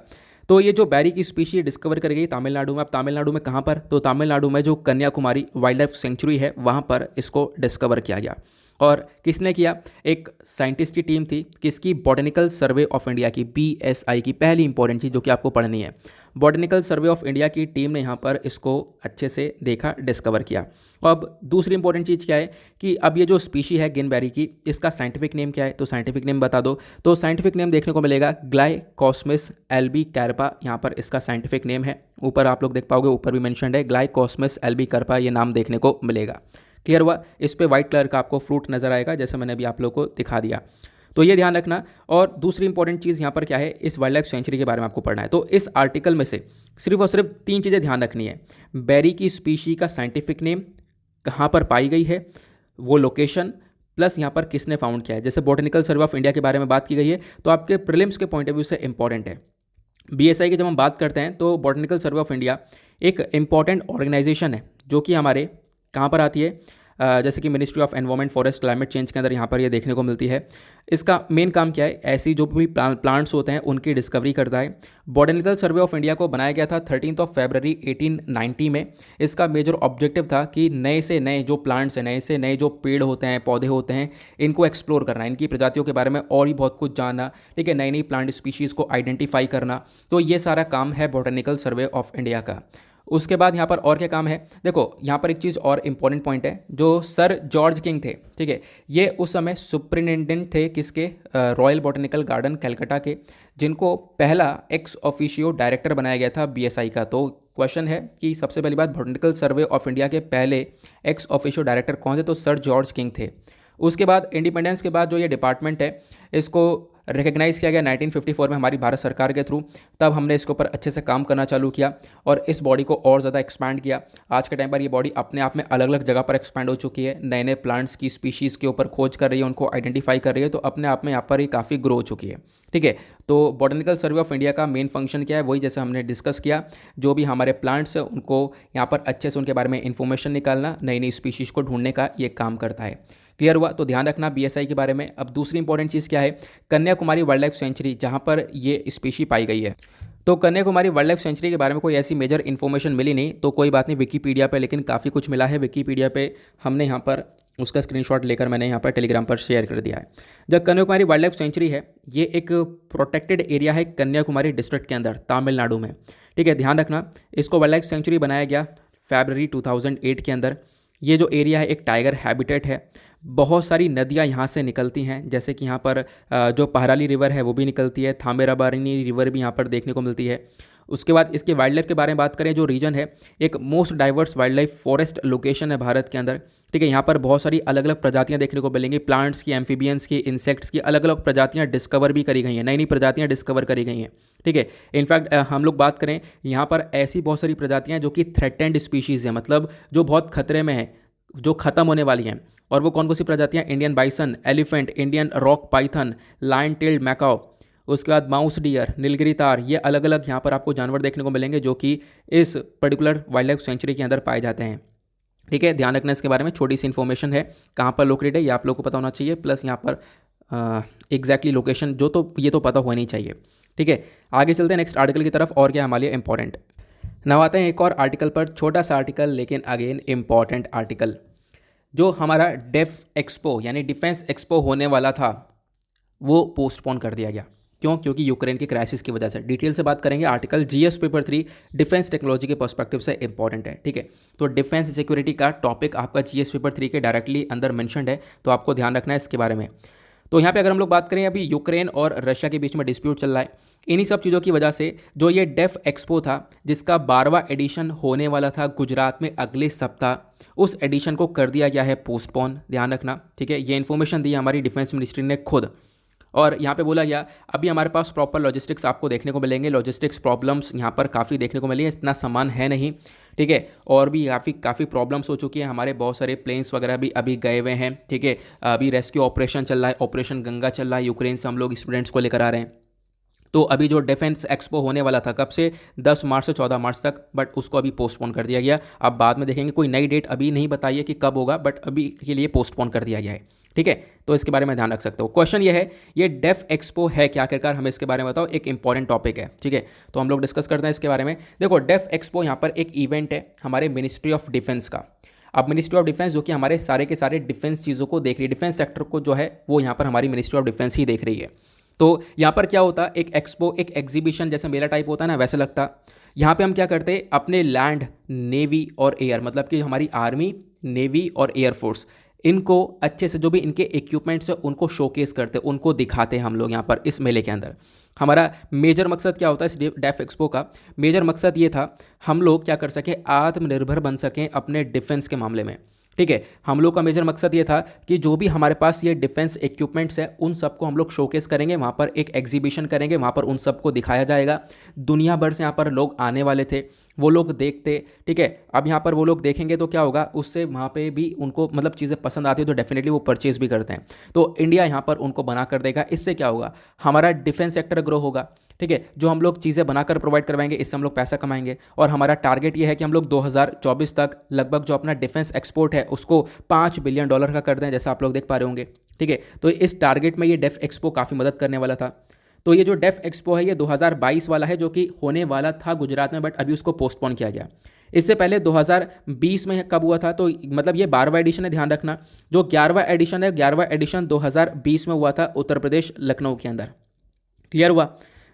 Speaker 1: तो ये जो बैरी की स्पीशी डिस्कवर कर गई तमिलनाडु में। अब तमिलनाडु में कहाँ पर? तो तमिलनाडु में जो कन्याकुमारी वाइल्ड लाइफ सेंचुरी है वहाँ पर इसको डिस्कवर किया गया। और किसने किया? एक साइंटिस्ट की टीम थी। किसकी? बॉटनिकल सर्वे ऑफ इंडिया की, BSI की। पहली इंपॉर्टेंट चीज़ जो कि आपको पढ़नी है, बॉटनिकल सर्वे ऑफ इंडिया की टीम ने यहाँ पर इसको अच्छे से देखा, डिस्कवर किया। अब दूसरी इंपॉर्टेंट चीज़ क्या है कि अब ये जो स्पीशी है गिनबेरी की, इसका साइंटिफिक नेम क्या है? तो साइंटिफिक नेम बता दो। तो साइंटिफिक नेम देखने को मिलेगा ग्लाइकोस्मिस एल्बीकैर्पा, यहाँ पर इसका साइंटिफिक नेम है। ऊपर आप लोग देख पाओगे, ऊपर भी मेंशन्ड है ग्लाइकोस्मिस एल्बीकैर्पा, ये नाम देखने को मिलेगा। क्लियर हुआ? इस पे वाइट कलर का आपको फ्रूट नजर आएगा जैसे मैंने अभी आप लोग को दिखा दिया। तो ये ध्यान रखना। और दूसरी इंपॉर्टेंट चीज़ यहाँ पर क्या है, इस वाइल्ड लाइफ सेंचुरी के बारे में आपको पढ़ना है। तो इस आर्टिकल में से सिर्फ और सिर्फ 3 चीज़ें ध्यान रखनी है। बेरी की स्पीशी का साइंटिफिक नेम, कहाँ पर पाई गई है, वो लोकेशन, प्लस यहाँ पर किसने फाउंड किया है। जैसे बॉटनिकल सर्वे ऑफ इंडिया के बारे में बात की गई है तो आपके प्रीलिम्स के पॉइंट ऑफ व्यू से इंपॉर्टेंट है। BSI की जब हम बात करते हैं तो बॉटनिकल सर्वे ऑफ इंडिया एक इंपॉर्टेंट ऑर्गेनाइजेशन है जो कि हमारे कहाँ पर आती है, जैसे कि ministry of environment forest climate change के अंदर यहाँ पर ये देखने को मिलती है। इसका मेन काम क्या है? ऐसी जो भी प्लांट्स होते हैं उनकी डिस्कवरी करता है। बॉटनिकल सर्वे ऑफ इंडिया को बनाया गया था 13 फरवरी 1890 में। इसका मेजर ऑब्जेक्टिव था कि नए से नए जो प्लांट्स हैं, नए से नए जो पेड़ होते हैं, पौधे होते हैं, इनको एक्सप्लोर करना, इनकी प्रजातियों के बारे में और भी बहुत कुछ जानना, ठीक है, नई नई प्लांट स्पीशीज़ को आइडेंटिफाई करना। तो ये सारा काम है बॉटनिकल सर्वे ऑफ इंडिया का। उसके बाद यहाँ पर और क्या काम है? देखो यहाँ पर एक चीज़ और इम्पॉर्टेंट पॉइंट है, जो सर जॉर्ज किंग थे, ठीक है, ये उस समय सुपरिटेंडेंट थे किसके? रॉयल बॉटनिकल गार्डन कलकत्ता के, जिनको पहला एक्स ऑफिशियो डायरेक्टर बनाया गया था BSI का। तो क्वेश्चन है कि सबसे पहली बात, बॉटनिकल सर्वे ऑफ इंडिया के पहले एक्स ऑफिशियो डायरेक्टर कौन थे? तो सर जॉर्ज किंग थे। उसके बाद इंडिपेंडेंस के बाद जो ये डिपार्टमेंट है इसको रिकग्नाइज़ किया गया 1954 में हमारी भारत सरकार के थ्रू। तब हमने इसके ऊपर अच्छे से काम करना चालू किया और इस बॉडी को और ज़्यादा एक्सपैंड किया। आज के टाइम पर ये बॉडी अपने आप में अलग अलग जगह पर एक्सपैंड हो चुकी है, नए नए प्लांट्स की स्पीशीज़ के ऊपर खोज कर रही है, उनको आइडेंटिफाई कर रही है। तो अपने आप में यहाँ पर ये काफ़ी ग्रो हो चुकी है, ठीक है। तो बॉटनिकल सर्वे ऑफ इंडिया का मेन फंक्शन क्या है? वही जैसे हमने डिस्कस किया, जो भी हमारे प्लांट्स हैं उनको यहाँ पर अच्छे से उनके बारे में इंफॉर्मेशन निकालना, नई नई स्पीशीज़ को ढूंढने का ये काम करता है। क्लियर हुआ? तो ध्यान रखना BSI के बारे में। अब दूसरी इंपॉर्टेंट चीज़ क्या है? कन्याकुमारी वाइल्ड लाइफ सेंचुरी, जहाँ पर ये स्पीशी पाई गई है। तो कन्याकुमारी वाइल्ड लाइफ सेंचुरी के बारे में कोई ऐसी मेजर इन्फॉर्मेशन मिली नहीं, तो कोई बात नहीं, विकीपीडिया पे लेकिन काफ़ी कुछ मिला है। विकीपीडिया पे हमने यहाँ पर उसका स्क्रीनशॉट लेकर मैंने यहाँ पर टेलीग्राम पर शेयर कर दिया है। जब कन्याकुमारी वाइल्ड लाइफ सेंचुरी है, ये एक प्रोटेक्टेड एरिया है कन्याकुमारी डिस्ट्रिक्ट के अंदर, तमिलनाडु में, ठीक है। ध्यान रखना, इसको वाइल्ड लाइफ सेंचुरी बनाया गया फरवरी 2008 के अंदर। ये जो एरिया है एक टाइगर हैबिटेट है। बहुत सारी नदियाँ यहाँ से निकलती हैं, जैसे कि यहाँ पर जो पहराली रिवर है वो भी निकलती है, थामेराबारानी रिवर भी यहाँ पर देखने को मिलती है। उसके बाद इसके वाइल्ड लाइफ के बारे में बात करें, जो रीजन है एक most diverse wild life forest location है भारत के अंदर, ठीक है। यहाँ पर बहुत सारी अलग अलग प्रजातियाँ देखने को मिलेंगी, प्लांट्स की, एम्फीबियंस की, इंसेक्ट्स की, अलग अलग प्रजातियाँ डिस्कवर भी करी गई हैं, नई नई प्रजातियाँ डिस्कवर करी गई हैं, ठीक है। इनफैक्ट हम लोग बात करें यहाँ पर ऐसी बहुत सारी प्रजातियाँ जो कि थ्रेटेंड स्पीशीज़ हैं, मतलब जो बहुत खतरे में है, जो ख़त्म होने वाली हैं। और वो कौन कौन सी प्रजातियाँ? Indian bison, elephant, Indian rock python, lion tailed macaque, उसके बाद माउस डियर, नीलगिरी तार, ये अलग अलग यहाँ पर आपको जानवर देखने को मिलेंगे जो कि इस पर्टिकुलर वाइल्ड लाइफ सेंचुरी के अंदर पाए जाते हैं, ठीक है। ध्यान रखना, इसके बारे में छोटी सी इन्फॉर्मेशन है, कहाँ पर लोकेटेड है ये आप लोग को पता होना चाहिए, प्लस यहाँ पर एग्जैक्टली लोकेशन जो, तो ये तो पता होनी चाहिए, ठीक है। आगे चलते हैं नेक्स्ट आर्टिकल की तरफ, और क्या हमारे लिए इंपॉर्टेंट। नाउ आते हैं एक और आर्टिकल पर, छोटा सा आर्टिकल लेकिन अगेन इंपॉर्टेंट आर्टिकल। जो हमारा डेफ एक्सपो यानी डिफेंस एक्सपो होने वाला था वो पोस्टपोन कर दिया गया, क्यों? क्योंकि यूक्रेन के क्राइसिस की वजह से। डिटेल से बात करेंगे। Article GS paper 3 defence technology के पर्सपेक्टिव से इंपॉर्टेंट है, ठीक है। तो डिफेंस सिक्योरिटी का टॉपिक आपका जीएस पेपर 3 के डायरेक्टली अंदर मेंशन्ड है, तो आपको ध्यान रखना है इसके बारे में। तो यहाँ पे अगर हम लोग बात करें, अभी यूक्रेन और रशिया के बीच में डिस्प्यूट चल रहा है। इन्हीं सब चीज़ों की वजह से जो ये डेफ एक्सपो था, जिसका 12वां एडिशन होने वाला था गुजरात में अगले सप्ताह, उस एडिशन को कर दिया गया है पोस्टपोन। ध्यान रखना, ठीक है। ये इन्फॉर्मेशन दी हमारी डिफेंस मिनिस्ट्री ने खुद। और यहाँ पे बोला गया अभी हमारे पास प्रॉपर लॉजिस्टिक्स आपको देखने को मिलेंगे। लॉजिस्टिक्स प्रॉब्लम्स यहाँ पर काफ़ी देखने को मिली है, इतना सामान है नहीं, ठीक है। और भी काफ़ी प्रॉब्लम्स हो चुकी है। हमारे बहुत सारे प्लेन्स वगैरह भी अभी गए हुए हैं, ठीक है। अभी रेस्क्यू ऑपरेशन चल रहा है, ऑपरेशन गंगा चल रहा है। यूक्रेन से हम लोग स्टूडेंट्स को लेकर आ रहे हैं। तो अभी जो डिफेंस एक्सपो होने वाला था कब से, 10 मार्च से 14 मार्च तक, बट उसको अभी पोस्टपोन कर दिया गया। अब बाद में देखेंगे, कोई नई डेट अभी नहीं बताई है कि कब होगा, बट अभी के लिए पोस्टपोन कर दिया गया है, ठीक है। तो इसके बारे में ध्यान रख सकते हो। क्वेश्चन ये है, ये डेफ एक्सपो है क्या, आखिरकार हमें इसके बारे में बताओ। एक इंपॉर्टेंट टॉपिक है, ठीक है। तो हम लोग डिस्कस करते हैं इसके बारे में। देखो, डेफ एक्सपो यहाँ पर एक इवेंट है हमारे मिनिस्ट्री ऑफ डिफेंस का। अब मिनिस्ट्री ऑफ डिफेंस जो कि हमारे सारे के सारे डिफेंस चीज़ों को देख रही है, डिफेंस सेक्टर को जो है वो यहाँ पर हमारी मिनिस्ट्री ऑफ डिफेंस ही देख रही है। तो यहाँ पर क्या होता, एक एक्सपो, एक एग्जीबिशन जैसे मेला टाइप होता है ना, वैसे लगता। यहाँ पे हम क्या करते, अपने लैंड, नेवी और एयर, मतलब कि हमारी आर्मी, नेवी और एयरफोर्स, इनको अच्छे से जो भी इनके इक्विपमेंट्स है उनको शोकेस करते, उनको दिखाते हैं हम लोग यहाँ पर इस मेले के अंदर। हमारा मेजर मकसद क्या होता है इस डेफ एक्सपो का? मेजर मकसद ये था, हम लोग क्या कर सकें, आत्मनिर्भर बन सकें अपने डिफेंस के मामले में, ठीक है। हम लोग का मेजर मकसद ये था कि जो भी हमारे पास ये डिफेंस इक्विपमेंट्स है उन सबको हम लोग शोकेस करेंगे, वहाँ पर एक एग्जीबिशन करेंगे, वहाँ पर उन सबको दिखाया जाएगा। दुनिया भर से यहाँ पर लोग आने वाले थे, वो लोग देखते, ठीक है। अब यहाँ पर वो लोग देखेंगे तो क्या होगा, उससे वहाँ पे भी उनको मतलब चीज़ें पसंद आती है तो डेफिनेटली वो परचेज भी करते हैं। तो इंडिया यहाँ पर उनको बना कर देगा। इससे क्या होगा, हमारा डिफेंस सेक्टर ग्रो होगा, ठीक है। जो हम लोग चीज़ें बनाकर प्रोवाइड करवाएंगे, इससे हम लोग पैसा कमाएंगे। और हमारा टारगेट ये है कि हम लोग 2024 तक लगभग जो अपना डिफेंस एक्सपोर्ट है उसको $5 बिलियन का कर दें, जैसा आप लोग देख पा रहे होंगे, ठीक है। तो इस टारगेट में ये डेफ एक्सपो काफ़ी मदद करने वाला था। तो ये जो डेफ एक्सपो है ये 2022 वाला है, जो कि होने वाला था गुजरात में, बट अभी उसको पोस्टपोन किया गया। इससे पहले 2020 में कब हुआ था, तो मतलब ये 12वां एडिशन है, ध्यान रखना। जो 11वां एडिशन है, 11वां एडिशन 2020 में हुआ था उत्तर प्रदेश लखनऊ के अंदर। क्लियर हुआ?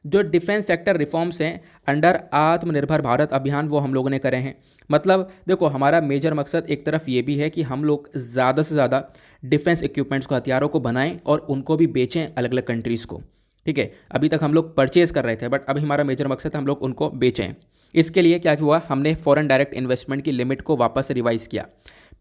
Speaker 1: जो डिफेंस सेक्टर रिफॉर्म्स हैं अंडर आत्मनिर्भर भारत अभियान, वो हम लोगों ने करे हैं। मतलब देखो, हमारा मेजर मकसद एक तरफ ये भी है कि हम लोग ज़्यादा से ज़्यादा डिफेंस इक्विपमेंट्स को, हथियारों को बनाएं और उनको भी बेचें अलग अलग कंट्रीज़ को, ठीक है। अभी तक हम लोग परचेज कर रहे थे, बट अभी हमारा मेजर मकसद है हम लोग उनको बेचें। इसके लिए क्या हुआ, हमने फॉरेन डायरेक्ट इन्वेस्टमेंट की लिमिट को वापस से रिवाइज़ किया।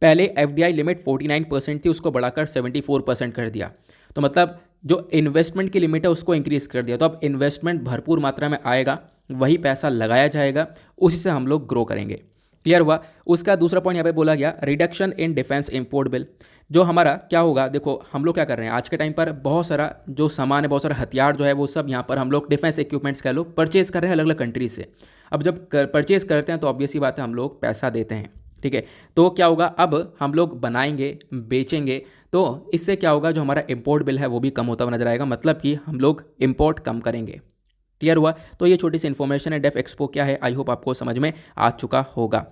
Speaker 1: पहले एफडीआई लिमिट 49% थी, उसको बढ़ाकर 74% कर दिया। तो मतलब जो इन्वेस्टमेंट की लिमिट है उसको इंक्रीज़ कर दिया। तो अब इन्वेस्टमेंट भरपूर मात्रा में आएगा, वही पैसा लगाया जाएगा, उसी से हम लोग ग्रो करेंगे। क्लियर हुआ? उसका दूसरा पॉइंट यहाँ पे बोला गया, reduction in defence import bill. जो हमारा क्या होगा, देखो हम लोग क्या कर रहे हैं आज के टाइम पर, बहुत सारा जो सामान है, बहुत सारा हथियार जो है वो सब यहाँ पर हम लोग डिफेंस इक्विपमेंट्स कह लो परचेज कर रहे हैं अलग अलग कंट्रीज से। अब जब परचेज करते हैं तो ऑब्वियस ही बात है हम लोग पैसा देते हैं, ठीक है। तो क्या होगा, अब हम लोग बनाएंगे, बेचेंगे, तो इससे क्या होगा, जो हमारा इंपोर्ट बिल है वो भी कम होता हुआ नजर आएगा। मतलब कि हम लोग इंपोर्ट कम करेंगे। क्लियर हुआ? तो ये छोटी सी इन्फॉर्मेशन है, डेफ एक्सपो क्या है, आई होप आपको समझ में आ चुका होगा।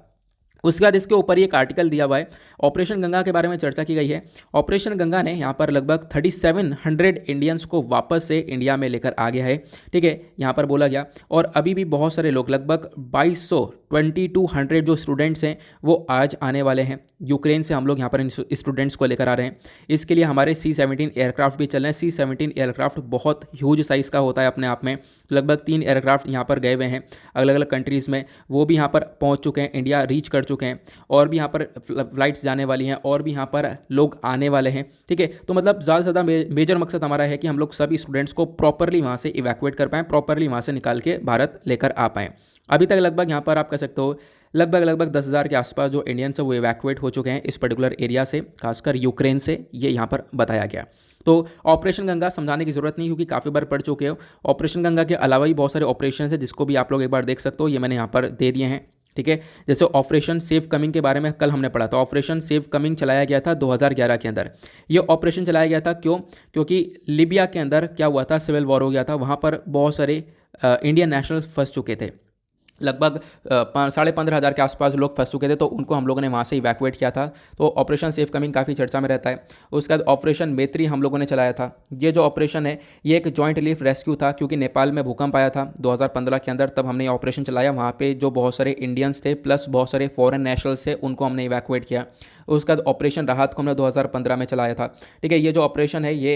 Speaker 1: उसके बाद इसके ऊपर एक आर्टिकल दिया हुआ है, ऑपरेशन गंगा के बारे में चर्चा की गई है। ऑपरेशन गंगा ने यहाँ पर लगभग 3700 इंडियंस को वापस से इंडिया में लेकर आ गया है, ठीक है। यहाँ पर बोला गया, और अभी भी बहुत सारे लोग, लगभग 2200 जो स्टूडेंट्स हैं वो आज आने वाले हैं यूक्रेन से। हम लोग यहाँ पर इन स्टूडेंट्स को लेकर आ रहे हैं। इसके लिए हमारे C-17 एयरक्राफ्ट भी चल रहे हैं। C-17 एयरक्राफ्ट बहुत ह्यूज साइज़ का होता है अपने आप में। लगभग 3 एयरक्राफ्ट यहाँ पर गए हुए हैं अलग अलग कंट्रीज़ में, वो भी यहाँ पर पहुँच चुके हैं, इंडिया रीच कर चुके हैं, और भी यहाँ पर फ्लाइट्स जाने वाली हैं, और भी यहाँ पर लोग आने वाले हैं, ठीक है। तो मतलब ज़्यादा से ज़्यादा मेजर मकसद हमारा है कि हम लोग सभी स्टूडेंट्स को प्रॉपरली वहाँ से इवैक्यूएट कर पाएँ, प्रॉपरली वहाँ से निकाल के भारत लेकर आ पाएँ। अभी तक लगभग यहाँ पर आप कह सकते हो लगभग 10,000 के आसपास जो इंडियंस है वो इवैक्यूएट हो चुके हैं इस पर्टिकुलर एरिया से, खासकर यूक्रेन से, ये यहाँ पर बताया गया। तो ऑपरेशन गंगा समझाने की जरूरत नहीं, क्योंकि काफ़ी बार पढ़ चुके हो। ऑपरेशन गंगा के अलावा भी बहुत सारे ऑपरेशन है जिसको भी आप लोग एक बार देख सकते हो, ये मैंने यहाँ पर दे दिए हैं, ठीक है। जैसे ऑपरेशन सेफ कमिंग के बारे में कल हमने पढ़ा था। ऑपरेशन सेफ कमिंग चलाया गया था 2011 के अंदर। ये ऑपरेशन चलाया गया था क्यों? क्योंकि लीबिया के अंदर क्या हुआ था, सिविल वॉर हो गया था, वहाँ पर बहुत सारे इंडियन नेशनल्स फंस चुके थे। लगभग 15,500 के आसपास लोग फंस चुके थे, तो उनको हम लोगों ने वहाँ से इवैक्यूएट किया था। तो ऑपरेशन सेफ कमिंग काफ़ी चर्चा में रहता है। उसके बाद ऑपरेशन मैत्री हम लोगों ने चलाया था। ये जो ऑपरेशन है ये एक जॉइंट रिलीफ रेस्क्यू था, क्योंकि नेपाल में भूकंप आया था 2015 के अंदर, तब हमने ऑपरेशन चलाया। वहाँ पे जो बहुत सारे इंडियंस थे प्लस बहुत सारे फॉरेन नेशनल्स थे, उनको हमने इवैक्यूएट किया। उसके बाद ऑपरेशन राहत को हमने 2015 में चलाया था। ठीक है, ये जो ऑपरेशन है ये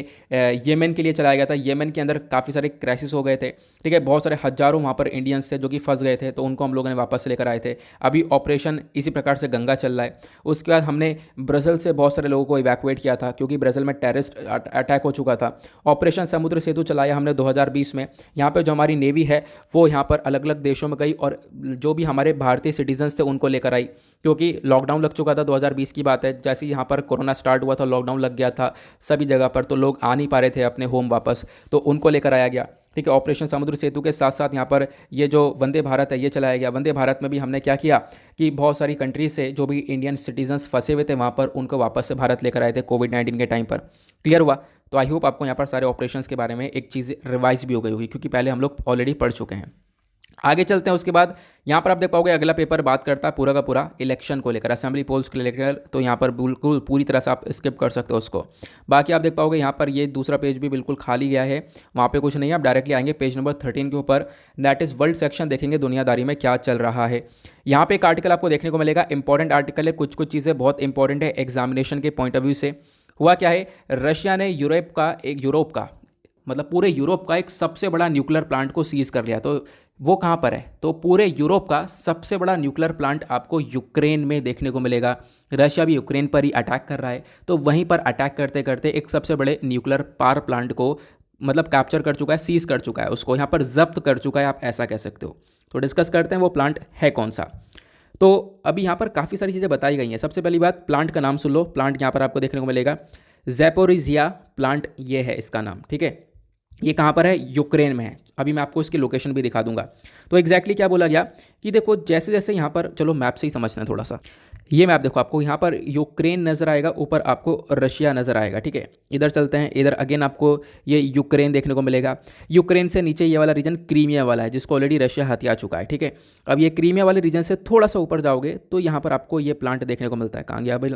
Speaker 1: येमेन के लिए चलाया गया था। येमेन के अंदर काफ़ी सारे क्राइसिस हो गए थे। ठीक है, बहुत सारे हज़ारों वहाँ पर इंडियंस थे जो कि फंस गए थे, तो उनको हम लोगों ने वापस लेकर आए थे। अभी ऑपरेशन इसी प्रकार से गंगा चल रहा है। उसके बाद हमने ब्राज़ील से बहुत सारे लोगों को इवैक्यूएट किया था, क्योंकि ब्राज़ील में टेररिस्ट अटैक हो चुका था। ऑपरेशन समुद्र सेतु चलाया हमने 2020 में। यहाँ पर जो हमारी नेवी है वो यहाँ पर अलग अलग देशों में गई और जो भी हमारे भारतीय सिटीजन्स थे उनको लेकर आई, क्योंकि लॉकडाउन लग चुका था। 2020 की बात है, जैसे ही यहाँ पर कोरोना स्टार्ट हुआ था लॉकडाउन लग गया था सभी जगह पर, तो लोग आ नहीं पा रहे थे अपने होम वापस, तो उनको लेकर आया गया। ठीक है, ऑपरेशन समुद्र सेतु के साथ साथ यहाँ पर ये जो वंदे भारत है ये चलाया गया। वंदे भारत में भी हमने क्या किया कि बहुत सारी कंट्रीज से जो भी इंडियन सिटीजन्स फंसे हुए थे वहाँ पर उनको वापस से भारत लेकर आए थे कोविड-19 के टाइम पर। क्लियर हुआ? तो आई होप आपको यहाँ पर सारे ऑपरेशंस के बारे में एक चीज़ रिवाइज भी हो गई होगी, क्योंकि पहले हम लोग ऑलरेडी पढ़ चुके हैं। आगे चलते हैं। उसके बाद यहाँ पर आप देख पाओगे अगला पेपर बात करता है पूरा का पूरा इलेक्शन को लेकर, असेंबली पोल्स को लेकर। तो यहाँ पर बिल्कुल पूरी तरह से आप स्किप कर सकते हो उसको। बाकी आप देख पाओगे यहाँ पर ये दूसरा पेज भी बिल्कुल खाली गया है, वहाँ पे कुछ नहीं है। आप डायरेक्टली आएंगे पेज नंबर 13 के ऊपर, दैट इज़ वर्ल्ड सेक्शन, देखेंगे दुनियादारी में क्या चल रहा है। यहाँ पे एक आर्टिकल आपको देखने को मिलेगा, इंपॉर्टेंट आर्टिकल है, कुछ कुछ चीज़ें बहुत इंपॉर्टेंट है एग्जामिनेशन के पॉइंट ऑफ व्यू से। हुआ क्या है, रशिया ने यूरोप का मतलब पूरे यूरोप का एक सबसे बड़ा न्यूक्लियर प्लांट को सीज कर लिया। तो वो कहाँ पर है, तो पूरे यूरोप का सबसे बड़ा न्यूक्लियर प्लांट आपको यूक्रेन में देखने को मिलेगा। रशिया भी यूक्रेन पर ही अटैक कर रहा है, तो वहीं पर अटैक करते करते एक सबसे बड़े न्यूक्लियर पावर प्लांट को मतलब कैप्चर कर चुका है, सीज कर चुका है, उसको यहाँ पर जब्त कर चुका है, आप ऐसा कह सकते हो। तो डिस्कस करते हैं वो प्लांट है कौन सा। तो अभी यहाँ पर काफ़ी सारी चीज़ें बताई गई हैं। सबसे पहली बात, प्लांट का नाम सुन लो। प्लांट यहाँ पर आपको देखने को मिलेगा ज़ैपोरिज़िया प्लांट, ये है इसका नाम। ठीक है, ये कहाँ पर है, यूक्रेन में है। अभी मैं आपको इसकी लोकेशन भी दिखा दूंगा। तो एग्जैक्टली क्या बोला गया कि देखो जैसे जैसे यहाँ पर, चलो मैप से ही समझते हैं थोड़ा सा। ये मैप देखो, आपको यहाँ पर यूक्रेन नज़र आएगा, ऊपर आपको रशिया नज़र आएगा। ठीक है, इधर चलते हैं, इधर अगेन आपको ये यूक्रेन देखने को मिलेगा। यूक्रेन से नीचे ये वाला रीजन क्रीमिया वाला है, जिसको ऑलरेडी रशिया हथिया चुका है। ठीक है, अब ये क्रीमिया वाले रीजन से थोड़ा सा ऊपर जाओगे तो यहाँ पर आपको ये प्लांट देखने को मिलता है। कहाँ गया भाई,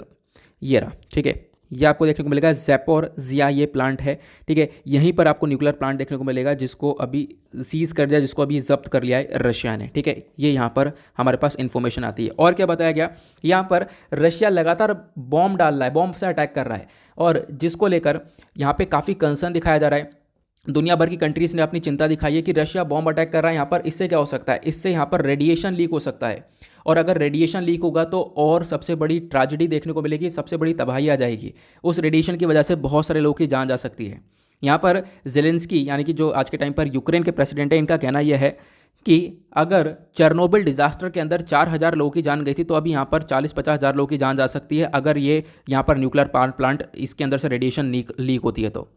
Speaker 1: ये रहा। ठीक है, ये आपको देखने को मिलेगा ज़ैपोरिज़िया, ये प्लांट है। ठीक है, यहीं पर आपको न्यूक्लियर प्लांट देखने को मिलेगा जिसको अभी सीज कर दिया, जिसको अभी जब्त कर लिया है रशिया ने। ठीक है, ये यहाँ पर हमारे पास इन्फॉर्मेशन आती है। और क्या बताया गया, यहाँ पर रशिया लगातार बॉम्ब डाल रहा है, बॉम्ब से अटैक कर रहा है, और जिसको लेकर यहाँ पे काफ़ी कंसर्न दिखाया जा रहा है। दुनिया भर की कंट्रीज़ ने अपनी चिंता दिखाई है कि रशिया बॉम्ब अटैक कर रहा है यहाँ पर, इससे क्या हो सकता है, इससे यहाँ पर रेडिएशन लीक हो सकता है, और अगर रेडिएशन लीक होगा तो और सबसे बड़ी ट्रेजेडी देखने को मिलेगी, सबसे बड़ी तबाही आ जाएगी। उस रेडिएशन की वजह से बहुत सारे लोगों की जान जा सकती है। यहाँ पर ज़ेलेंस्की यानी कि जो आज के टाइम पर यूक्रेन के प्रेसिडेंट है, इनका कहना यह है कि अगर चेरनोबिल डिजास्टर के अंदर 4,000 लोगों की जान गई थी, तो अभी यहाँ पर 40-50 हज़ार लोगों की जान जा सकती है अगर ये यहाँ पर न्यूक्लियर पावर प्लांट इसके अंदर से रेडिएशन लीक होती है तो।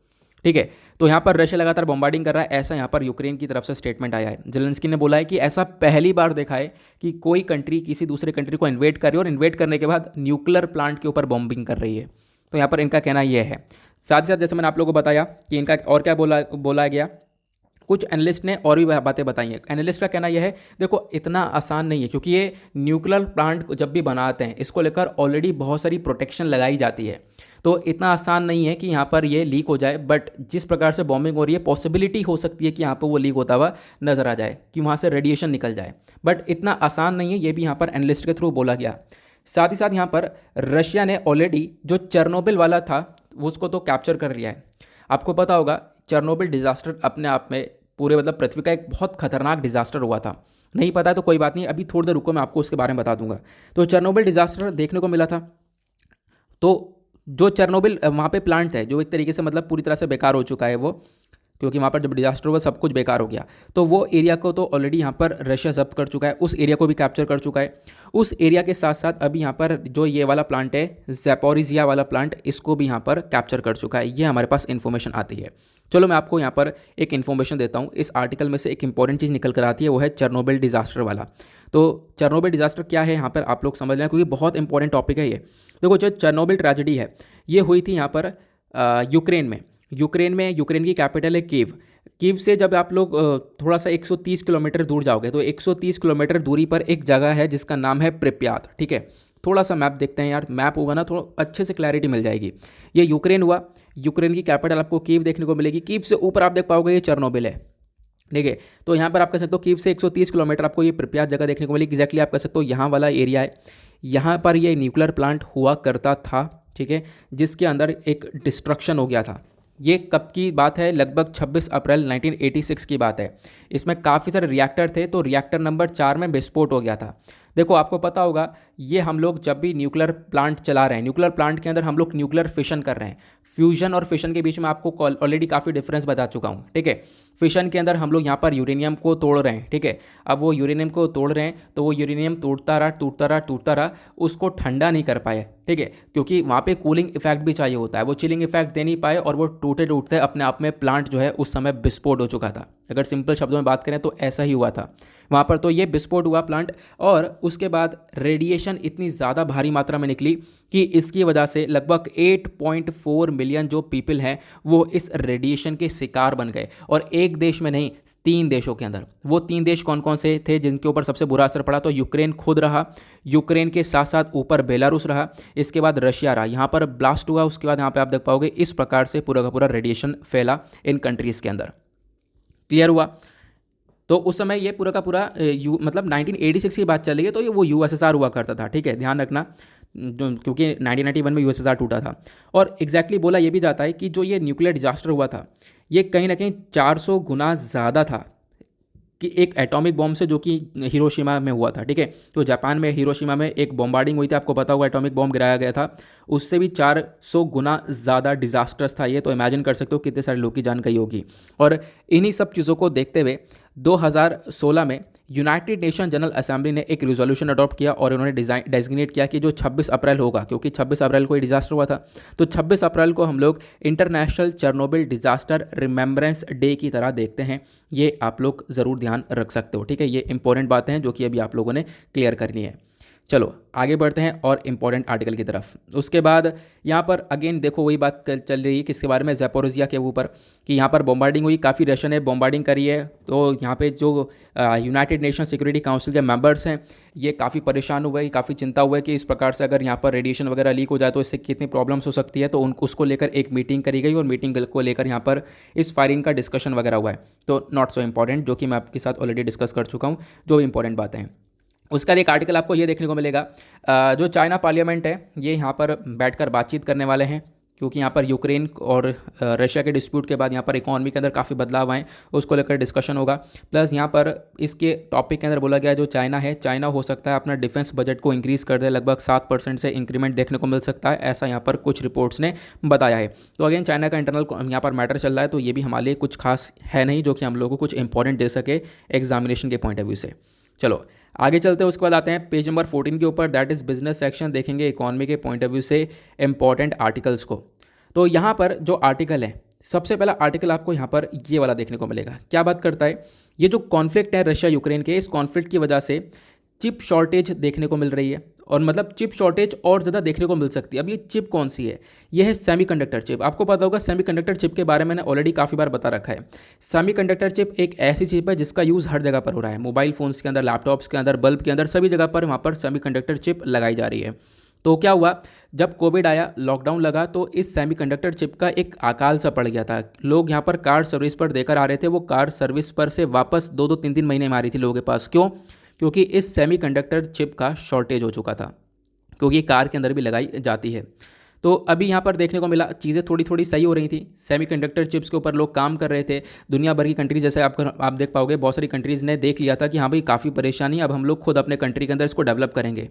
Speaker 1: ठीक है, तो यहाँ पर रशिया लगातार बॉम्बार्डिंग कर रहा है, ऐसा यहाँ पर यूक्रेन की तरफ से स्टेटमेंट आया है। ज़ेलेंस्की ने बोला है कि ऐसा पहली बार देखा है कि कोई कंट्री किसी दूसरे कंट्री को इन्वेट कर रही है और इन्वेट करने के बाद न्यूक्लियर प्लांट के ऊपर बॉम्बिंग कर रही है। तो यहाँ पर इनका कहना यह है। साथ ही साथ जैसे मैंने आप लोगों को बताया कि इनका और क्या बोला गया, कुछ एनालिस्ट ने और भी बातें बताई हैं। एनालिस्ट का कहना यह है, देखो इतना आसान नहीं है, क्योंकि ये न्यूक्लियर प्लांट जब भी बनाते हैं इसको लेकर ऑलरेडी बहुत सारी प्रोटेक्शन लगाई जाती है, तो इतना आसान नहीं है कि यहाँ पर ये लीक हो जाए। बट जिस प्रकार से बॉम्बिंग हो रही है, पॉसिबिलिटी हो सकती है कि यहाँ पर वो लीक होता हुआ नजर आ जाए, कि वहाँ से रेडिएशन निकल जाए, बट इतना आसान नहीं है, ये भी यहाँ पर एनालिस्ट के थ्रू बोला गया। साथ ही साथ यहाँ पर रशिया ने ऑलरेडी जो चेरनोबिल वाला था उसको तो कैप्चर कर लिया है। आपको पता होगा चेरनोबिल डिजास्टर अपने आप में पूरे मतलब पृथ्वी का एक बहुत खतरनाक डिजास्टर हुआ था। नहीं पता है तो कोई बात नहीं, अभी थोड़ी देर रुको, मैं आपको उसके बारे में बता दूंगा। तो चेरनोबिल डिजास्टर देखने को मिला था, तो जो चेरनोबिल वहाँ पे प्लांट है जो एक तरीके से मतलब पूरी तरह से बेकार हो चुका है वो, क्योंकि वहाँ पर जब डिजास्टर हुआ सब कुछ बेकार हो गया, तो वो एरिया को तो ऑलरेडी यहाँ पर रशिया जब्त कर चुका है, उस एरिया को भी कैप्चर कर चुका है। उस एरिया के साथ साथ अभी यहाँ पर जो ये वाला प्लांट है ज़ैपोरिज़िया वाला प्लांट, इसको भी यहाँ पर कैप्चर कर चुका है, ये हमारे पास इन्फॉर्मेशन आती है। चलो मैं आपको यहाँ पर एक इन्फॉर्मेशन देता हूँ। इस आर्टिकल में से एक इंपॉर्टेंट चीज़ निकल कर आती है, वो है चेरनोबिल डिजास्टर वाला। तो चेरनोबिल डिजास्टर क्या है यहाँ पर आप लोग समझ लें, क्योंकि बहुत इंपॉर्टेंट टॉपिक है ये। देखो जो चेरनोबिल ट्रेजेडी है ये हुई थी यहाँ पर यूक्रेन में, यूक्रेन की कैपिटल है कीव। कीव से जब आप लोग थोड़ा सा 130 किलोमीटर दूर जाओगे तो 130 किलोमीटर दूरी पर एक जगह है जिसका नाम है प्रिप्यात। ठीक है, थोड़ा सा मैप देखते हैं यार, मैप होगा ना थोड़ा अच्छे से क्लैरिटी मिल जाएगी। ये यूक्रेन हुआ, यूक्रेन की कैपिटल आपको कीव देखने को मिलेगी। कीव से ऊपर आप देख पाओगे ये चेर्नोबिल है। ठीक है, तो यहाँ पर आप कह सकते हो कीव से 130 किलोमीटर आपको ये प्रिप्यात जगह देखने को मिलेगी। एग्जैक्टली आप कह सकते हो यहाँ वाला एरिया है, यहाँ पर ये न्यूक्लियर प्लांट हुआ करता था। ठीक है, जिसके अंदर एक डिस्ट्रक्शन हो गया था। ये कब की बात है? लगभग 26 अप्रैल 1986 की बात है। इसमें काफ़ी सारे रिएक्टर थे, तो रिएक्टर नंबर 4 में विस्फोट हो गया था। देखो आपको पता होगा, ये हम लोग जब भी न्यूक्लियर प्लांट चला रहे हैं, न्यूक्लियर प्लांट के अंदर हम लोग न्यूक्लियर फिशन कर रहे हैं। फ्यूजन और फिशन के बीच में आपको ऑलरेडी काफ़ी डिफरेंस बता चुका हूँ। ठीक है, फिशन के अंदर हम लोग यहाँ पर यूरेनियम को तोड़ रहे हैं। ठीक है, अब वो यूरेनियम को तोड़ रहे हैं तो वो यूरेनियम टूटता रहा, उसको ठंडा नहीं कर पाए। ठीक है, क्योंकि वहाँ पे कूलिंग इफेक्ट भी चाहिए होता है, वो चिलिंग इफेक्ट दे नहीं पाए और वो टूटते अपने आप में प्लांट जो है उस समय विस्फोट हो चुका था। अगर सिंपल शब्दों में बात करें तो ऐसा ही हुआ था वहाँ पर। तो ये विस्फोट हुआ प्लांट, और उसके बाद रेडिएशन इतनी ज़्यादा भारी मात्रा में निकली कि इसकी वजह से लगभग 8.4 मिलियन जो पीपल हैं वो इस रेडिएशन के शिकार बन गए। और एक देश में नहीं, 3 देशों के अंदर। वो 3 देश कौन कौन से थे जिनके ऊपर सबसे बुरा असर पड़ा? तो यूक्रेन खुद रहा, यूक्रेन के साथ साथ ऊपर बेलारूस रहा, इसके बाद रशिया रहा। यहाँ पर ब्लास्ट हुआ, उसके बाद यहाँ पे आप देख पाओगे इस प्रकार से पूरा का पूरा रेडिएशन फैला इन कंट्रीज़ के अंदर। क्लियर हुआ? तो उस समय ये पूरा का पूरा मतलब 1986 की बात चल रही है, तो ये वो यूएसएसआर हुआ करता था। ठीक है, ध्यान रखना, क्योंकि 1991 में यूएसएसआर टूटा था। और एग्जैक्टली बोला ये भी जाता है कि जो ये न्यूक्लियर डिजास्टर हुआ था, ये कहीं ना कहीं 400 गुना ज़्यादा था कि एक एटॉमिक बॉम्ब से, जो कि हिरोशिमा में हुआ था। ठीक है, तो जापान में हिरोशिमा में एक बॉम्बार्डिंग हुई थी, आपको पता होगा, एटॉमिक बॉम्ब गिराया गया था। उससे भी 400 गुना ज़्यादा डिजास्टर्स था ये। तो इमेजिन कर सकते हो कितने सारे लोग की जान गई होगी। और इन्हीं सब चीज़ों को देखते हुए 2016 में यूनाइटेड नेशन जनरल असेंबली ने एक रिजोल्यूशन अडॉप्ट किया और उन्होंने डेजिग्नेट किया कि जो 26 अप्रैल होगा, क्योंकि 26 अप्रैल को ही डिजास्टर हुआ था, तो 26 अप्रैल को हम लोग international Chernobyl disaster remembrance day की तरह देखते हैं। ये आप लोग ज़रूर ध्यान रख सकते हो। ठीक है, ये इंपॉर्टेंट बातें हैं जो कि अभी आप लोगों ने क्लियर करनी है। चलो आगे बढ़ते हैं और इम्पोर्टेंट आर्टिकल की तरफ। उसके बाद यहाँ पर अगेन देखो वही बात चल रही है किसके बारे में, ज़ैपोरिज़िया के ऊपर, कि यहाँ पर बॉम्बार्डिंग हुई, काफ़ी रशिया ने बॉम्बार्डिंग करी है। तो यहाँ पे जो यूनाइटेड नेशन सिक्योरिटी काउंसिल के मेंबर्स हैं ये काफ़ी परेशान हुए, काफ़ी चिंता हुए कि इस प्रकार से अगर यहाँ पर रेडिएशन वगैरह लीक हो जाए तो इससे कितनी प्रॉब्लम्स हो सकती है। तो उसको लेकर एक मीटिंग करी गई और मीटिंग को लेकर यहाँ पर इस फायरिंग का डिस्कशन वगैरह हुआ है। तो नॉट सो इम्पॉर्टेंट, जो कि मैं आपके साथ ऑलरेडी डिस्कस कर चुका हूँ, जो भी इंपॉर्टेंट बातें हैं। उसका एक आर्टिकल आपको ये देखने को मिलेगा, जो चाइना पार्लियामेंट है ये यहाँ पर बैठकर बातचीत करने वाले हैं, क्योंकि यहाँ पर यूक्रेन और रशिया के डिस्प्यूट के बाद यहाँ पर इकोनॉमी के अंदर काफ़ी बदलाव आए, उसको लेकर डिस्कशन होगा। प्लस यहाँ पर इसके टॉपिक के अंदर बोला गया है जो चाइना है, चाइना हो सकता है अपना डिफेंस बजट को इंक्रीज़ कर दे, लगभग 7% से इंक्रीमेंट देखने को मिल सकता है, ऐसा यहाँ पर कुछ रिपोर्ट्स ने बताया है। तो अगेन चाइना का इंटरनल यहाँ पर मैटर चल रहा है, तो ये भी हमारे लिए कुछ खास है नहीं जो कि हम लोगों को कुछ इंपॉर्टेंट दे सके एग्जामिनेशन के पॉइंट ऑफ व्यू से। चलो आगे चलते हैं, उसके बाद आते हैं पेज नंबर 14 के ऊपर, दैट इज़ बिजनेस सेक्शन। देखेंगे इकोनॉमी के पॉइंट ऑफ व्यू से इंपॉर्टेंट आर्टिकल्स को। तो यहाँ पर जो आर्टिकल है, सबसे पहला आर्टिकल आपको यहाँ पर ये वाला देखने को मिलेगा। क्या बात करता है? ये जो कॉन्फ्लिक्ट है रशिया यूक्रेन के, इस कॉन्फ्लिक्ट की वजह से चिप शॉर्टेज देखने को मिल रही है, और मतलब चिप शॉर्टेज और ज़्यादा देखने को मिल सकती है। अब ये चिप कौन सी है? ये है सेमीकंडक्टर चिप। आपको पता होगा सेमीकंडक्टर चिप के बारे में मैंने ऑलरेडी काफ़ी बार बता रखा है। सेमीकंडक्टर चिप एक ऐसी चिप है जिसका यूज़ हर जगह पर हो रहा है, मोबाइल फ़ोन्स के अंदर, लैपटॉप्स के अंदर, बल्ब के अंदर, सभी जगह पर वहाँ पर सेमीकंडक्टर चिप लगाई जा रही है। तो क्या हुआ, जब कोविड आया, लॉकडाउन लगा, तो इस सेमीकंडक्टर चिप का एक अकाल सा पड़ गया था। लोग यहाँ पर कार सर्विस पर देकर आ रहे थे, वो कार सर्विस पर से वापस 2-2, 3-3 महीने में आ रही थी लोगों के पास। क्यों? क्योंकि इस सेमीकंडक्टर चिप का शॉर्टेज हो चुका था, क्योंकि कार के अंदर भी लगाई जाती है। तो अभी यहाँ पर देखने को मिला चीज़ें थोड़ी थोड़ी सही हो रही थी, सेमीकंडक्टर चिप्स के ऊपर लोग काम कर रहे थे। दुनिया भर की कंट्रीज, जैसे आप देख पाओगे, बहुत सारी कंट्रीज़ ने देख लिया था कि हाँ भाई काफ़ी परेशानी, अब हम लोग खुद अपने कंट्री के अंदर इसको डेवलप करेंगे।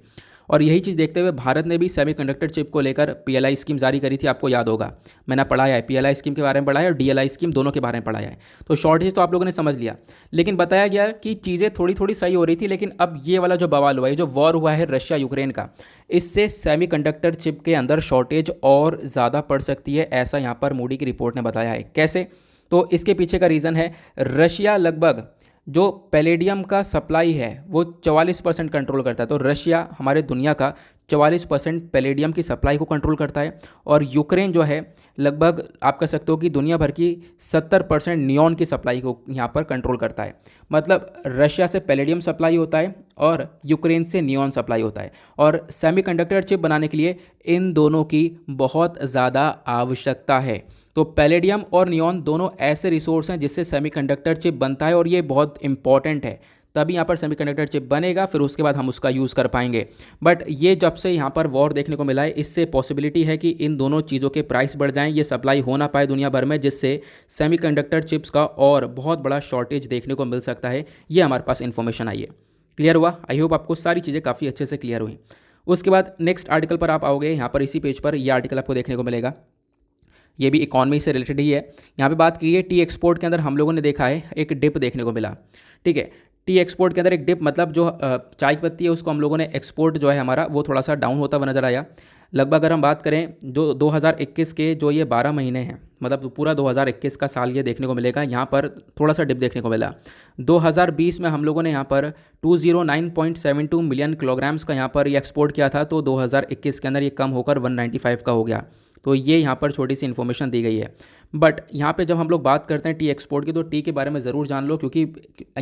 Speaker 1: और यही चीज़ देखते हुए भारत ने भी सेमीकंडक्टर चिप को लेकर पीएलआई स्कीम जारी करी थी। आपको याद होगा, मैंने पढ़ाया है, पीएलआई स्कीम के बारे में पढ़ाया है और डीएलआई स्कीम दोनों के बारे में पढ़ाया है। तो शॉर्टेज तो आप लोगों ने समझ लिया, लेकिन बताया गया कि चीज़ें थोड़ी थोड़ी सही हो रही थी। लेकिन अब ये वाला जो बवाल हुआ है, जो वॉर हुआ है रशिया यूक्रेन का, इससे सेमीकंडक्टर चिप के अंदर शॉर्टेज और ज़्यादा पड़ सकती है, ऐसा यहाँ पर मूडी की रिपोर्ट ने बताया है। कैसे? तो इसके पीछे का रीज़न है, रशिया लगभग जो पैलेडियम का सप्लाई है वो 44% कंट्रोल करता है। तो रशिया हमारे दुनिया का 44% पैलेडियम की सप्लाई को कंट्रोल करता है, और यूक्रेन जो है लगभग आप कह सकते हो कि दुनिया भर की 70% नियॉन की सप्लाई को यहाँ पर कंट्रोल करता है। मतलब रशिया से पैलेडियम सप्लाई होता है और यूक्रेन से नियॉन सप्लाई होता है, और सेमीकंडक्टर चिप बनाने के लिए इन दोनों की बहुत ज़्यादा आवश्यकता है। तो पैलेडियम और नियॉन दोनों ऐसे रिसोर्स हैं जिससे सेमीकंडक्टर चिप बनता है, और ये बहुत इंपॉर्टेंट है। तभी यहाँ पर सेमीकंडक्टर चिप बनेगा, फिर उसके बाद हम उसका यूज़ कर पाएंगे। बट ये जब से यहाँ पर वॉर देखने को मिला है, इससे पॉसिबिलिटी है कि इन दोनों चीज़ों के प्राइस बढ़ जाएं, ये सप्लाई हो ना पाए दुनिया भर में, जिससे सेमीकंडक्टर चिप्स का और बहुत बड़ा शॉर्टेज देखने को मिल सकता है। ये हमारे पास इन्फॉर्मेशन आई है। क्लियर हुआ? आई होप आपको सारी चीज़ें काफ़ी अच्छे से क्लियर हुई। उसके बाद नेक्स्ट आर्टिकल पर आप आओगे, यहाँ पर इसी पेज पर ये आर्टिकल आपको देखने को मिलेगा। ये भी इकॉनमी से रिलेटेड ही है। यहाँ पे बात की है टी एक्सपोर्ट के अंदर हम लोगों ने देखा है एक डिप देखने को मिला। ठीक है, टी एक्सपोर्ट के अंदर एक डिप, मतलब जो चाय की पत्ती है उसको हम लोगों ने एक्सपोर्ट जो है हमारा वो थोड़ा सा डाउन होता हुआ नजर आया। लगभग अगर हम बात करें जो 2021 के जो ये 12 महीने हैं, मतलब पूरा 2021 का साल ये देखने को मिलेगा, यहाँ पर थोड़ा सा डिप देखने को मिला। 2020 में हम लोगों ने यहाँ पर 209.72 मिलियन किलोग्राम्स का यहाँ पर ये एक्सपोर्ट किया था, तो 2021 के अंदर ये कम होकर 195 का हो गया। तो ये यहाँ पर छोटी सी इन्फॉर्मेशन दी गई है। बट यहाँ पे जब हम लोग बात करते हैं टी एक्सपोर्ट की, तो टी के बारे में ज़रूर जान लो, क्योंकि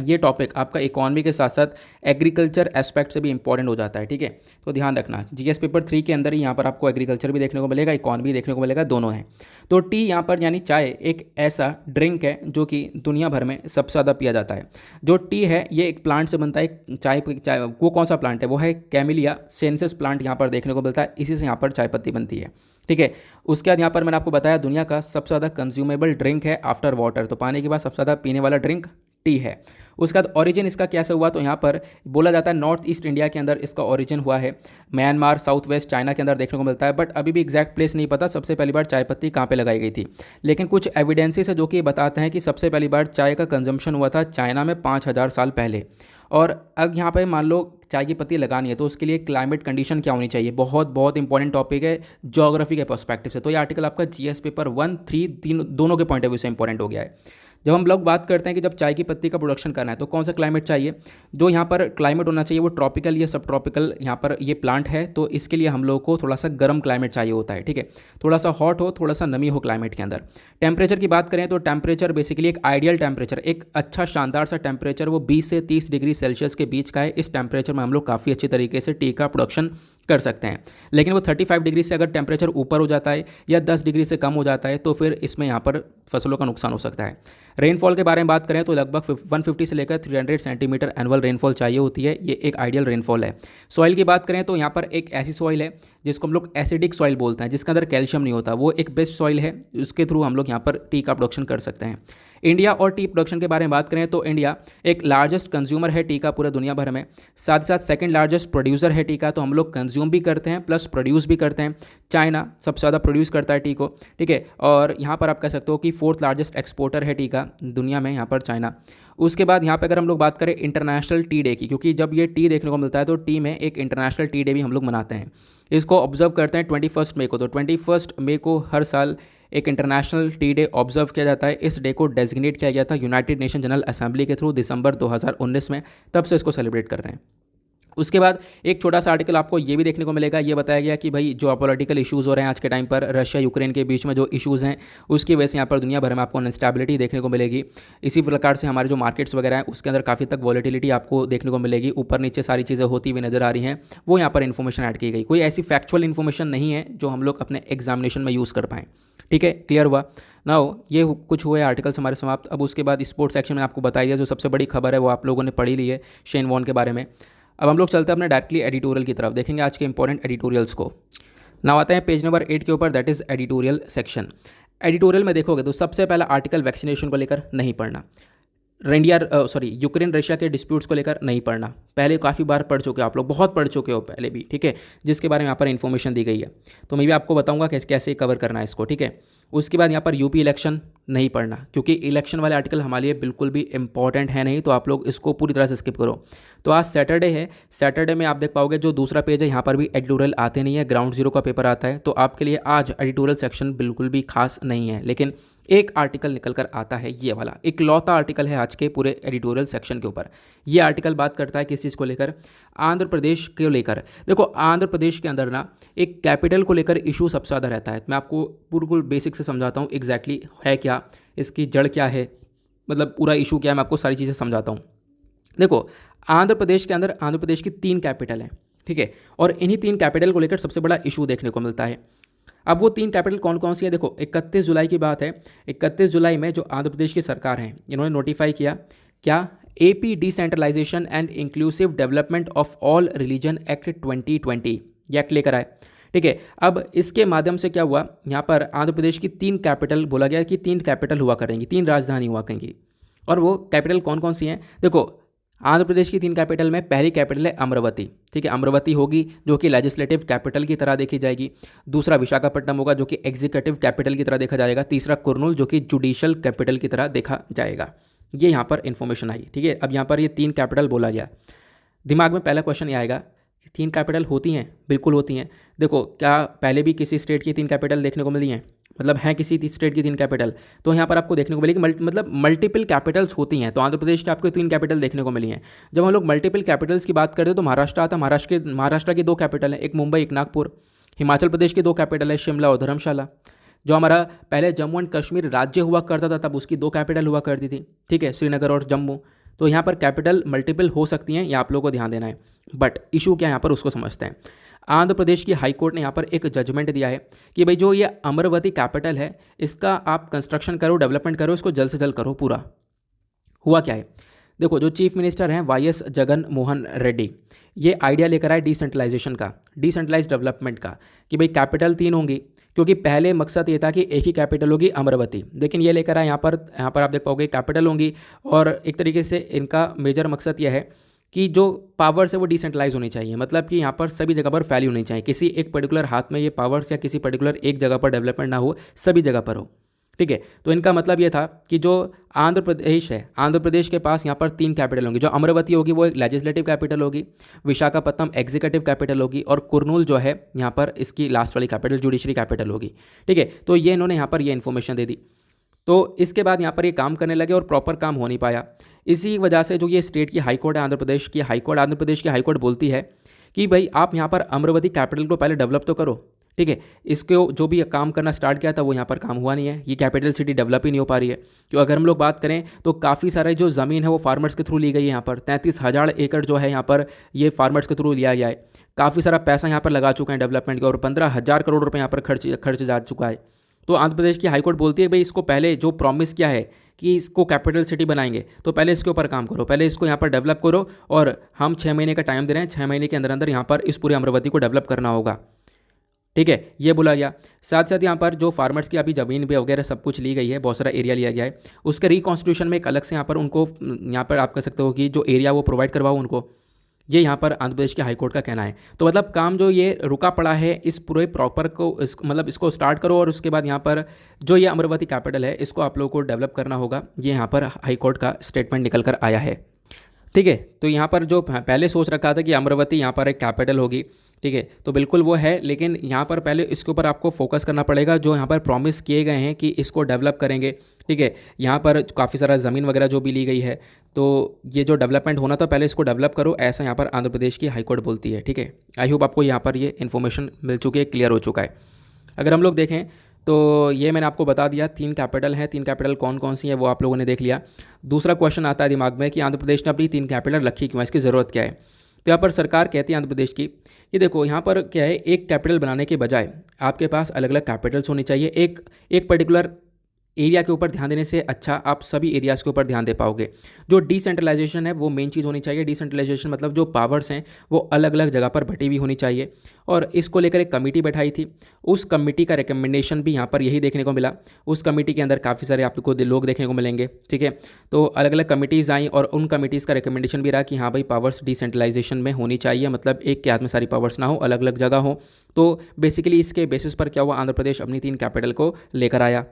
Speaker 1: ये टॉपिक आपका इकॉनमी के साथ साथ एग्रीकल्चर एस्पेक्ट से भी इंपॉर्टेंट हो जाता है। ठीक है, तो ध्यान रखना, जीएस पेपर 3 के अंदर ही यहाँ पर आपको एग्रीकल्चर भी देखने को मिलेगा, इकॉनमी देखने को मिलेगा, दोनों हैं। तो टी यहाँ पर यानी चाय एक ऐसा ड्रिंक है जो कि दुनिया भर में सबसे ज़्यादा पिया जाता है। जो टी है ये एक प्लांट से बनता है। चाय वो कौन सा प्लांट है? वो है कैमिलिया सेंसिस प्लांट यहाँ पर देखने को मिलता है, इसी से यहाँ पर चाय पत्ती बनती है। ठीक है, उसके बाद यहाँ पर मैंने आपको बताया दुनिया का सबसे ज़्यादा कंज्यूमेबल ड्रिंक है आफ्टर वाटर, तो पानी के बाद सबसे ज़्यादा पीने वाला ड्रिंक टी है। उसके बाद ओरिजिन इसका कैसे हुआ, तो यहाँ पर बोला जाता है नॉर्थ ईस्ट इंडिया के अंदर इसका ओरिजिन हुआ है, म्यांमार, साउथ वेस्ट चाइना के अंदर देखने को मिलता है। बट अभी भी एग्जैक्ट प्लेस नहीं पता सबसे पहली बार चाय पत्ती कहाँ पे लगाई गई थी। लेकिन कुछ एविडेंसेस है जो कि बताते हैं कि सबसे पहली बार चाय का कंजम्पशन हुआ था चाइना में 5000 साल पहले। और अब यहाँ पर मान लो चाय की पत्ती लगानी है, तो उसके लिए क्लाइमेट कंडीशन क्या होनी चाहिए, बहुत बहुत इंपॉर्टेंट टॉपिक है ज्योग्राफी के पर्सपेक्टिव से। तो ये आर्टिकल आपका जीएस पेपर 1, 3 दोनों के पॉइंट ऑफ व्यू से इंपॉर्टेंट हो गया है। जब हम लोग बात करते हैं कि जब चाय की पत्ती का प्रोडक्शन करना है तो कौन सा क्लाइमेट चाहिए, जो यहाँ पर क्लाइमेट होना चाहिए वो ट्रॉपिकल या सब ट्रॉपिकल यहाँ पर ये प्लांट है, तो इसके लिए हम लोग को थोड़ा सा गर्म क्लाइमेट चाहिए होता है। ठीक है, थोड़ा सा हॉट हो, थोड़ा सा नमी हो क्लाइमेट के अंदर। टेम्परेचर की बात करें तो टेम्परेचर बेसिकली एक आइडियल टेम्परेचर, एक अच्छा शानदार सा टेम्परेचर वो 20 से 30 डिग्री सेल्सियस के बीच का है। इस टेम्परेचर में हम लोग काफ़ी अच्छी तरीके से टी का प्रोडक्शन कर सकते हैं। लेकिन वो 35 डिग्री से अगर टेम्परेचर ऊपर हो जाता है या 10 डिग्री से कम हो जाता है तो फिर इसमें यहाँ पर फसलों का नुकसान हो सकता है। रेनफॉल के बारे में बात करें तो लगभग 150 से लेकर 300 सेंटीमीटर एनुअल रेनफॉल चाहिए होती है, ये एक आइडियल रेनफॉल है। सॉइल की बात करें तो यहाँ पर एक ऐसी सॉइल है जिसको हम लोग एसिडिक सॉइल बोलते हैं, जिसके अंदर कैल्शियम नहीं होता, वो एक बेस्ट सॉइल है, उसके थ्रू हम लोग यहाँ पर टी का प्रोडक्शन कर सकते हैं। इंडिया और टी प्रोडक्शन के बारे में बात करें तो इंडिया एक लार्जेस्ट कंज्यूमर है टी का पूरे दुनिया भर में, साथ ही साथ सेकंड लार्जेस्ट प्रोड्यूसर है टी का, तो हम लोग कंज्यूम भी करते हैं प्लस प्रोड्यूस भी करते हैं। चाइना सबसे ज़्यादा प्रोड्यूस करता है टी को, ठीक है, और यहाँ पर आप कह सकते हो कि 4th लार्जेस्ट एक्सपोर्टर है टी का दुनिया में यहाँ पर चाइना। उसके बाद यहाँ पे अगर हम लोग बात करें इंटरनेशनल टी डे की, क्योंकि जब ये टी देखने को मिलता है तो टी में एक इंटरनेशनल टी डे भी हम लोग मनाते हैं, इसको ऑब्जर्व करते हैं 21 मई को। तो 21 मई को हर साल एक इंटरनेशनल टी डे ऑब्जर्व किया जाता है। इस डे को डेजिग्नेट किया गया था यूनाइटेड नेशन जनरल असेंबली के थ्रू दिसंबर 2019 में, तब से इसको सेलिब्रेट कर रहे हैं। उसके बाद एक छोटा सा आर्टिकल आपको ये भी देखने को मिलेगा, ये बताया गया कि भाई जो पॉलिटिकल इश्यूज़ हो रहे हैं आज के टाइम पर, रशिया यूक्रेन के बीच में जो इश्यूज़ हैं उसकी वजह से यहाँ पर दुनिया भर में आपको अनस्टेबिलिटी देखने को मिलेगी। इसी प्रकार से हमारे जो मार्केट्स वगैरह हैं उसके अंदर काफ़ी तक वॉलेटिलिटी आपको देखने को मिलेगी, ऊपर नीचे सारी चीज़ें होती हुई नज़र आ रही हैं, वो यहाँ पर इन्फॉर्मेशन ऐड की गई। कोई ऐसी फैक्चुअल इन्फॉर्मेशन नहीं है जो हम लोग अपने एग्जामिनेशन में यूज़ कर पाएँ। ठीक है, क्लियर हुआ नाउ? ये कुछ हुए आर्टिकल्स हमारे समाप्त। अब उसके बाद स्पोर्ट्स सेक्शन में आपको बताया जो सबसे बड़ी खबर है वो आप लोगों ने पढ़ी ली है शेन वॉन के बारे में। अब हम लोग चलते हैं अपने डायरेक्टली एडिटोरियल की तरफ, देखेंगे आज के इंपॉर्टेंट एडिटोरियल्स को। नाउ आते हैं पेज नंबर 8 के ऊपर, that is editorial section. Editorial में देखोगे तो सबसे पहला आर्टिकल वैक्सीनेशन को लेकर नहीं पढ़ना, यूक्रेन रशिया के डिस्प्यूट्स को लेकर नहीं पढ़ना, पहले काफ़ी बार पढ़ चुके हो आप लोग, बहुत पढ़ चुके हो पहले भी, ठीक है, जिसके बारे में यहाँ पर इन्फॉर्मेशन दी गई है। तो मैं भी आपको बताऊंगा कैसे कैसे कवर करना है इसको, ठीक है। उसके बाद यहाँ पर यूपी इलेक्शन नहीं पढ़ना, क्योंकि इलेक्शन वाले आर्टिकल हमारे लिए बिल्कुल भी इंपॉर्टेंट है नहीं, तो आप लोग इसको पूरी तरह से स्किप करो। तो आज सैटरडे है, सैटरडे में आप देख पाओगे जो दूसरा पेज है यहाँ पर भी एडिटोरियल आते नहीं है, ग्राउंड जीरो का पेपर आता है, तो आपके लिए आज एडिटोरियल सेक्शन बिल्कुल भी खास नहीं है। लेकिन एक आर्टिकल निकल कर आता है, ये वाला इकलौता आर्टिकल है आज के पूरे एडिटोरियल सेक्शन के ऊपर। ये आर्टिकल बात करता है किस चीज़ को लेकर, आंध्र प्रदेश को लेकर। देखो आंध्र प्रदेश के अंदर ना एक कैपिटल को लेकर इशू सबसे ज़्यादा रहता है। मैं आपको बिल्कुल बेसिक से समझाता हूँ एग्जैक्टली है क्या, इसकी जड़ क्या है, मतलब पूरा इशू क्या है, मैं आपको सारी चीज़ें समझाता हूँ। देखो आंध्र प्रदेश के अंदर आंध्र प्रदेश की 3 कैपिटल हैं, ठीक है, और इन्हीं 3 कैपिटल को लेकर सबसे बड़ा इशू देखने को मिलता है। अब वो 3 कैपिटल कौन कौन सी है, देखो 31 जुलाई की बात है। 31 जुलाई में जो आंध्र प्रदेश की सरकार है इन्होंने नोटिफाई किया क्या, AP decentralization and inclusive development of all religion act 2020, ये एक्ट लेकर आए, ठीक है। अब इसके माध्यम से क्या हुआ, यहाँ पर आंध्र प्रदेश की 3 कैपिटल बोला गया कि 3 कैपिटल हुआ करेंगी, 3 राजधानी हुआ करेंगी। और वो कैपिटल कौन कौन सी हैं, देखो आंध्र प्रदेश की 3 कैपिटल में पहली कैपिटल है अमरावती, ठीक है, अमरावती होगी जो कि लेजिस्लेटिव कैपिटल की तरह देखी जाएगी। दूसरा विशाखापट्टनम होगा जो कि एग्जीक्यूटिव कैपिटल की तरह देखा जाएगा। तीसरा कुर्नूल जो कि जुडिशियल कैपिटल की तरह देखा जाएगा। ये यहाँ पर इन्फॉर्मेशन आई, ठीक है। अब यहाँ पर ये 3 कैपिटल बोला गया। दिमाग में पहला क्वेश्चन ये आएगा, 3 कैपिटल होती हैं, बिल्कुल होती हैं। देखो क्या पहले भी किसी स्टेट की 3 कैपिटल देखने को मिली हैं, मतलब हैं किसी स्टेट की 3 कैपिटल, तो यहाँ पर आपको देखने को मिलेगी मतलब मल्टीपल कैपिटल्स होती हैं। तो आंध्र प्रदेश के आपको 3 कैपिटल देखने को मिली हैं। जब हम लोग मल्टीपल कैपिटल्स की बात करते हैं तो महाराष्ट्र आता है, महाराष्ट्र की 2 कैपिटल हैं, एक मुंबई एक नागपुर। हिमाचल प्रदेश की 2 कैपिटल है, शिमला और धर्मशाला। जो हमारा पहले जम्मू एंड कश्मीर राज्य हुआ करता था तब उसकी 2 कैपिटल हुआ करती थी, ठीक है, श्रीनगर और जम्मू। तो यहाँ पर कैपिटल मल्टीपल हो सकती हैं, ये आप लोगों को ध्यान देना है। बट इशू क्या है यहाँ पर उसको समझते हैं। आंध्र प्रदेश की हाई कोर्ट ने यहाँ पर एक जजमेंट दिया है कि भाई जो ये अमरावती कैपिटल है इसका आप कंस्ट्रक्शन करो, डेवलपमेंट करो, इसको जल्द से जल्द करो पूरा। हुआ क्या है, देखो जो चीफ मिनिस्टर हैं वाईएस जगन मोहन रेड्डी, ये आइडिया लेकर आए डिसेंट्रलाइजेशन का, डिसेंट्रलाइज डेवलपमेंट का, कि भाई कैपिटल 3 होंगी, क्योंकि पहले मकसद ये था कि एक ही कैपिटल होगी अमरावती, लेकिन ये लेकर आए यहाँ पर आप देख पाओगे कैपिटल होंगी। और एक तरीके से इनका मेजर मकसद यह है कि जो पावर्स है वो डिसेंट्रलाइज होनी चाहिए, मतलब कि यहाँ पर सभी जगह पर फैली होनी चाहिए, किसी एक पर्टिकुलर हाथ में ये पावर्स या किसी पर्टिकुलर एक जगह पर डेवलपमेंट ना हो, सभी जगह पर हो, ठीक है। तो इनका मतलब ये था कि जो आंध्र प्रदेश है, आंध्र प्रदेश के पास यहाँ पर 3 कैपिटल होंगी। जो अमरावती होगी वो एक लेजिस्लेटिव कैपिटल होगी, विशाखापट्टनम एग्जीक्यूटिव कैपिटल होगी, और कुर्नूल जो है यहाँ पर इसकी लास्ट वाली कैपिटल जुडिशरी कैपिटल होगी, ठीक है। तो ये इन्होंने यहाँ पर ये इन्फॉर्मेशन दे दी। तो इसके बाद यहाँ पर ये काम करने लगे और प्रॉपर काम हो नहीं पाया। इसी वजह से जो ये स्टेट की हाई कोर्ट है, आंध्र प्रदेश की हाई कोर्ट, आंध्र प्रदेश की हाई कोर्ट बोलती है कि भाई आप यहाँ पर अमरावती कैपिटल को पहले डेवलप तो करो, ठीक है। इसको जो भी काम करना स्टार्ट किया था वो यहाँ पर काम हुआ नहीं है, ये कैपिटल सिटी डेवलप ही नहीं हो पा रही है। तो अगर हम लोग बात करें तो काफ़ी सारे जो ज़मीन है वो फार्मर्स के थ्रू ली गई है। यहाँ पर 33,000 एकड़ जो है यहाँ पर ये फार्मर्स के थ्रू लिया गया है। काफ़ी सारा पैसा यहाँ पर लगा चुके हैं डेवलपमेंट के, और 15,000 करोड़ रुपये यहाँ पर खर्च जा चुका है। तो आंध्र प्रदेश की हाईकोर्ट बोलती है भाई इसको पहले जो प्रॉमिस किया है कि इसको कैपिटल सिटी बनाएंगे, तो पहले इसके ऊपर काम करो, पहले इसको यहाँ पर डेवलप करो, और हम 6 महीने का टाइम दे रहे हैं, 6 महीने के अंदर अंदर यहाँ पर इस पूरे अमरावती को डेवलप करना होगा, ठीक है, ये बोला गया। साथ साथ यहाँ पर जो फार्मर्स की अभी ज़मीन भी वगैरह सब कुछ ली गई है, बहुत सारा एरिया लिया गया है, उसके रिकॉन्स्टिट्यूशन में एक अलग से यहाँ पर उनको यहाँ पर आप कह सकते हो कि जो एरिया वो प्रोवाइड करवाओ उनको, ये यहाँ पर आंध्र प्रदेश के हाईकोर्ट का कहना है। तो मतलब काम जो ये रुका पड़ा है इस पूरे प्रॉपर को मतलब इसको स्टार्ट करो, और उसके बाद यहाँ पर जो ये अमरावती कैपिटल है इसको आप लोगों को डेवलप करना होगा, ये यहाँ पर हाईकोर्ट का स्टेटमेंट निकल कर आया है, ठीक है। तो यहाँ पर जो पहले सोच रखा था कि अमरावती यहाँ पर एक कैपिटल होगी, ठीक है, तो बिल्कुल वो है, लेकिन यहाँ पर पहले इसके ऊपर आपको फोकस करना पड़ेगा। जो यहाँ पर प्रॉमिस किए गए हैं कि इसको डेवलप करेंगे, ठीक है, यहाँ पर काफ़ी सारा ज़मीन वगैरह जो भी ली गई है, तो ये जो डेवलपमेंट होना था पहले इसको डेवलप करो, ऐसा यहाँ पर आंध्र प्रदेश की हाईकोर्ट बोलती है, ठीक है। आई होप आपको यहाँ पर ये इन्फॉर्मेशन मिल चुकी है, क्लियर हो चुका है। अगर हम लोग देखें तो ये मैंने आपको बता दिया 3 कैपिटल हैं, 3 कैपिटल कौन कौन सी हैं वो आप लोगों ने देख लिया। दूसरा क्वेश्चन आता है दिमाग में कि आंध्र प्रदेश ने अपनी 3 कैपिटल रखी क्यों, इसकी ज़रूरत क्या है। तो यहाँ पर सरकार कहती है आंध्र प्रदेश की कि देखो यहाँ पर क्या है, एक कैपिटल बनाने के बजाय आपके पास अलग अलग कैपिटल्स होनी चाहिए। एक पर्टिकुलर एरिया के ऊपर ध्यान देने से अच्छा आप सभी एरियाज़ के ऊपर ध्यान दे पाओगे। जो डिसेंट्रलाइजेशन है वो मेन चीज़ होनी चाहिए। डिसेंट्रलाइजेशन मतलब जो पावर्स हैं वो अलग अलग जगह पर बटी हुई होनी चाहिए, और इसको लेकर एक कमेटी बैठाई थी। उस कमेटी का रिकमेंडेशन भी यहाँ पर यही देखने को मिला। उस कमेटी के अंदर काफ़ी सारे आपको लोग देखने को मिलेंगे, ठीक है। तो अलग अलग कमेटीज़ आई और उन कमेटीज़ का रिकमेंडेशन भी रहा कि हाँ भाई पावर्स डिसेंट्रलाइजेशन में होनी चाहिए, मतलब एक के हाथ में सारी पावर्स ना हो, अलग अलग जगह हो। तो बेसिकली इसके बेसिस पर क्या हुआ, आंध्र प्रदेश अपनी 3 कैपिटल को लेकर आया।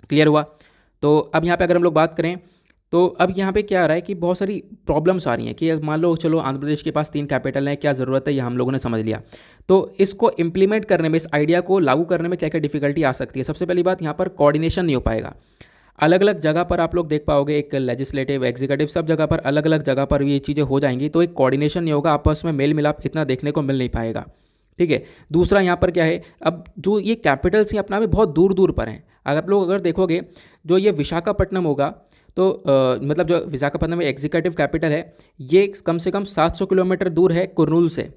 Speaker 1: क्लियर हुआ। तो अब यहाँ पे अगर हम लोग बात करें तो अब यहाँ पे क्या आ रहा है कि बहुत सारी प्रॉब्लम्स आ रही हैं कि मान लो चलो आंध्र प्रदेश के पास 3 कैपिटल हैं, क्या ज़रूरत है ये हम लोगों ने समझ लिया। तो इसको इम्प्लीमेंट करने में, इस आइडिया को लागू करने में क्या क्या डिफिकल्टी आ सकती है। सबसे पहली बात, यहाँ पर कोऑर्डिनेशन नहीं हो पाएगा। अलग अलग जगह पर आप लोग देख पाओगे, एक लेजिस्लेटिव, एग्जीक्यूटिव, सब जगह पर अलग अलग जगह पर ये चीज़ें हो जाएंगी, तो एक कोऑर्डिनेशन नहीं होगा, आपस में मेल मिलाप इतना देखने को मिल नहीं पाएगा। ठीक है। दूसरा यहाँ पर क्या है, अब जो ये कैपिटल्स हैं अपना में बहुत दूर दूर पर हैं। अगर आप लोग अगर देखोगे, जो ये विशाखापट्टनम होगा, तो मतलब जो विशाखापट्टनम में एग्जीक्यूटिव कैपिटल है, ये कम से कम 700 किलोमीटर दूर है कुर्नूल से।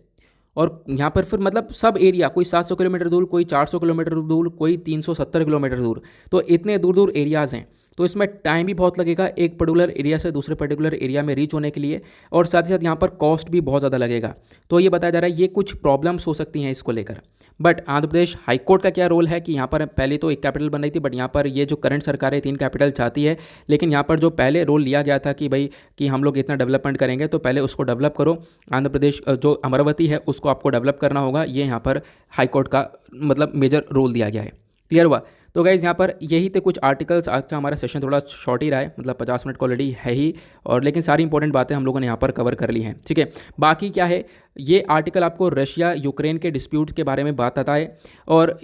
Speaker 1: और यहाँ पर फिर मतलब सब एरिया, कोई 700 किलोमीटर दूर, कोई 400 किलोमीटर दूर, कोई 370 किलोमीटर दूर, तो इतने दूर दूर एरियाज़ हैं। तो इसमें टाइम भी बहुत लगेगा एक पर्टिकुलर एरिया से दूसरे पर्टिकुलर एरिया में रीच होने के लिए, और साथ ही साथ यहाँ पर कॉस्ट भी बहुत ज़्यादा लगेगा। तो ये बताया जा रहा है ये कुछ प्रॉब्लम्स हो सकती हैं इसको लेकर। बट आंध्र प्रदेश हाईकोर्ट का क्या रोल है कि यहाँ पर पहले तो एक कैपिटल बन रही थी, बट यहाँ पर ये जो करंट सरकार है 3 कैपिटल चाहती है। लेकिन यहाँ पर जो पहले रोल लिया गया था कि भाई कि हम लोग इतना डेवलपमेंट करेंगे, तो पहले उसको डेवलप करो। आंध्र प्रदेश जो अमरावती है उसको आपको डेवलप करना होगा, ये यहाँ पर हाईकोर्ट का मतलब मेजर रोल दिया गया है। क्लियर हुआ। तो गाइज़ यहाँ पर यही थे कुछ आर्टिकल्स। आज का हमारा सेशन थोड़ा शॉर्ट ही रहा है, मतलब 50 मिनट का ऑलरेडी है ही, और लेकिन सारी इंपॉर्टेंट बातें हम लोगों ने यहाँ पर कवर कर ली हैं। ठीक है। बाकी क्या है, ये आर्टिकल आपको रशिया यूक्रेन के डिस्प्यूट के बारे में बात आता है, और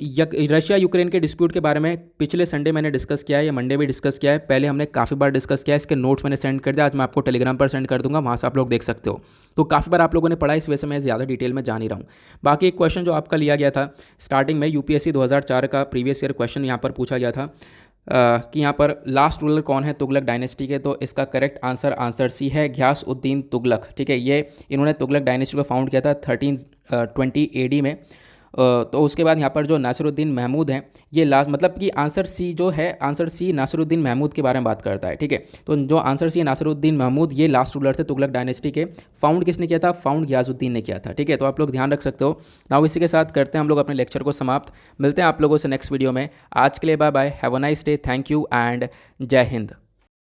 Speaker 1: रशिया यूक्रेन के डिस्प्यूट के बारे में पिछले संडे मैंने डिस्कस किया है, या मंडे भी डिस्कस किया है। पहले हमने काफ़ी बार डिस्कस किया है, इसके नोट्स मैंने सेंड कर दिया, आज मैं आपको टेलीग्राम पर सेंड कर दूंगा, वहाँ से आप लोग देख सकते हो। तो काफ़ी बार आप लोगों ने पढ़ा, इस वजह से मैं ज़्यादा डिटेल में जा नहीं रहा हूँ। बाकी एक क्वेश्चन जो आपका लिया गया था स्टार्टिंग में, यूपीएससी 2004 का प्रीवियस ईयर क्वेश्चन यहाँ पर पूछा गया था कि यहाँ पर लास्ट रूलर कौन है तुगलक डायनेस्टी के। तो इसका करेक्ट आंसर सी है, घियास उद्दीन तुगलक। ठीक है। ये इन्होंने तुगलक डायनेस्टी को फाउंड किया था 1320 AD में। तो उसके बाद यहाँ पर जो नासिरुद्दीन महमूद हैं, ये लास्ट, मतलब कि आंसर सी जो है, आंसर सी नासिरुद्दीन महमूद के बारे में बात करता है। ठीक है। तो जो आंसर सी है नासिरुद्दीन महमूद, ये लास्ट रूलर थे तुगलक डायनेस्टी के। फाउंड किसने किया था? फाउंड घियासुद्दीन ने किया था। ठीक है। तो आप लोग ध्यान रख सकते हो। नाउ इसी के साथ करते हैं हम लोग अपने लेक्चर को समाप्त। मिलते हैं आप लोगों से नेक्स्ट वीडियो में। आज के लिए bye bye, have a nice day, thank you and जय हिंद।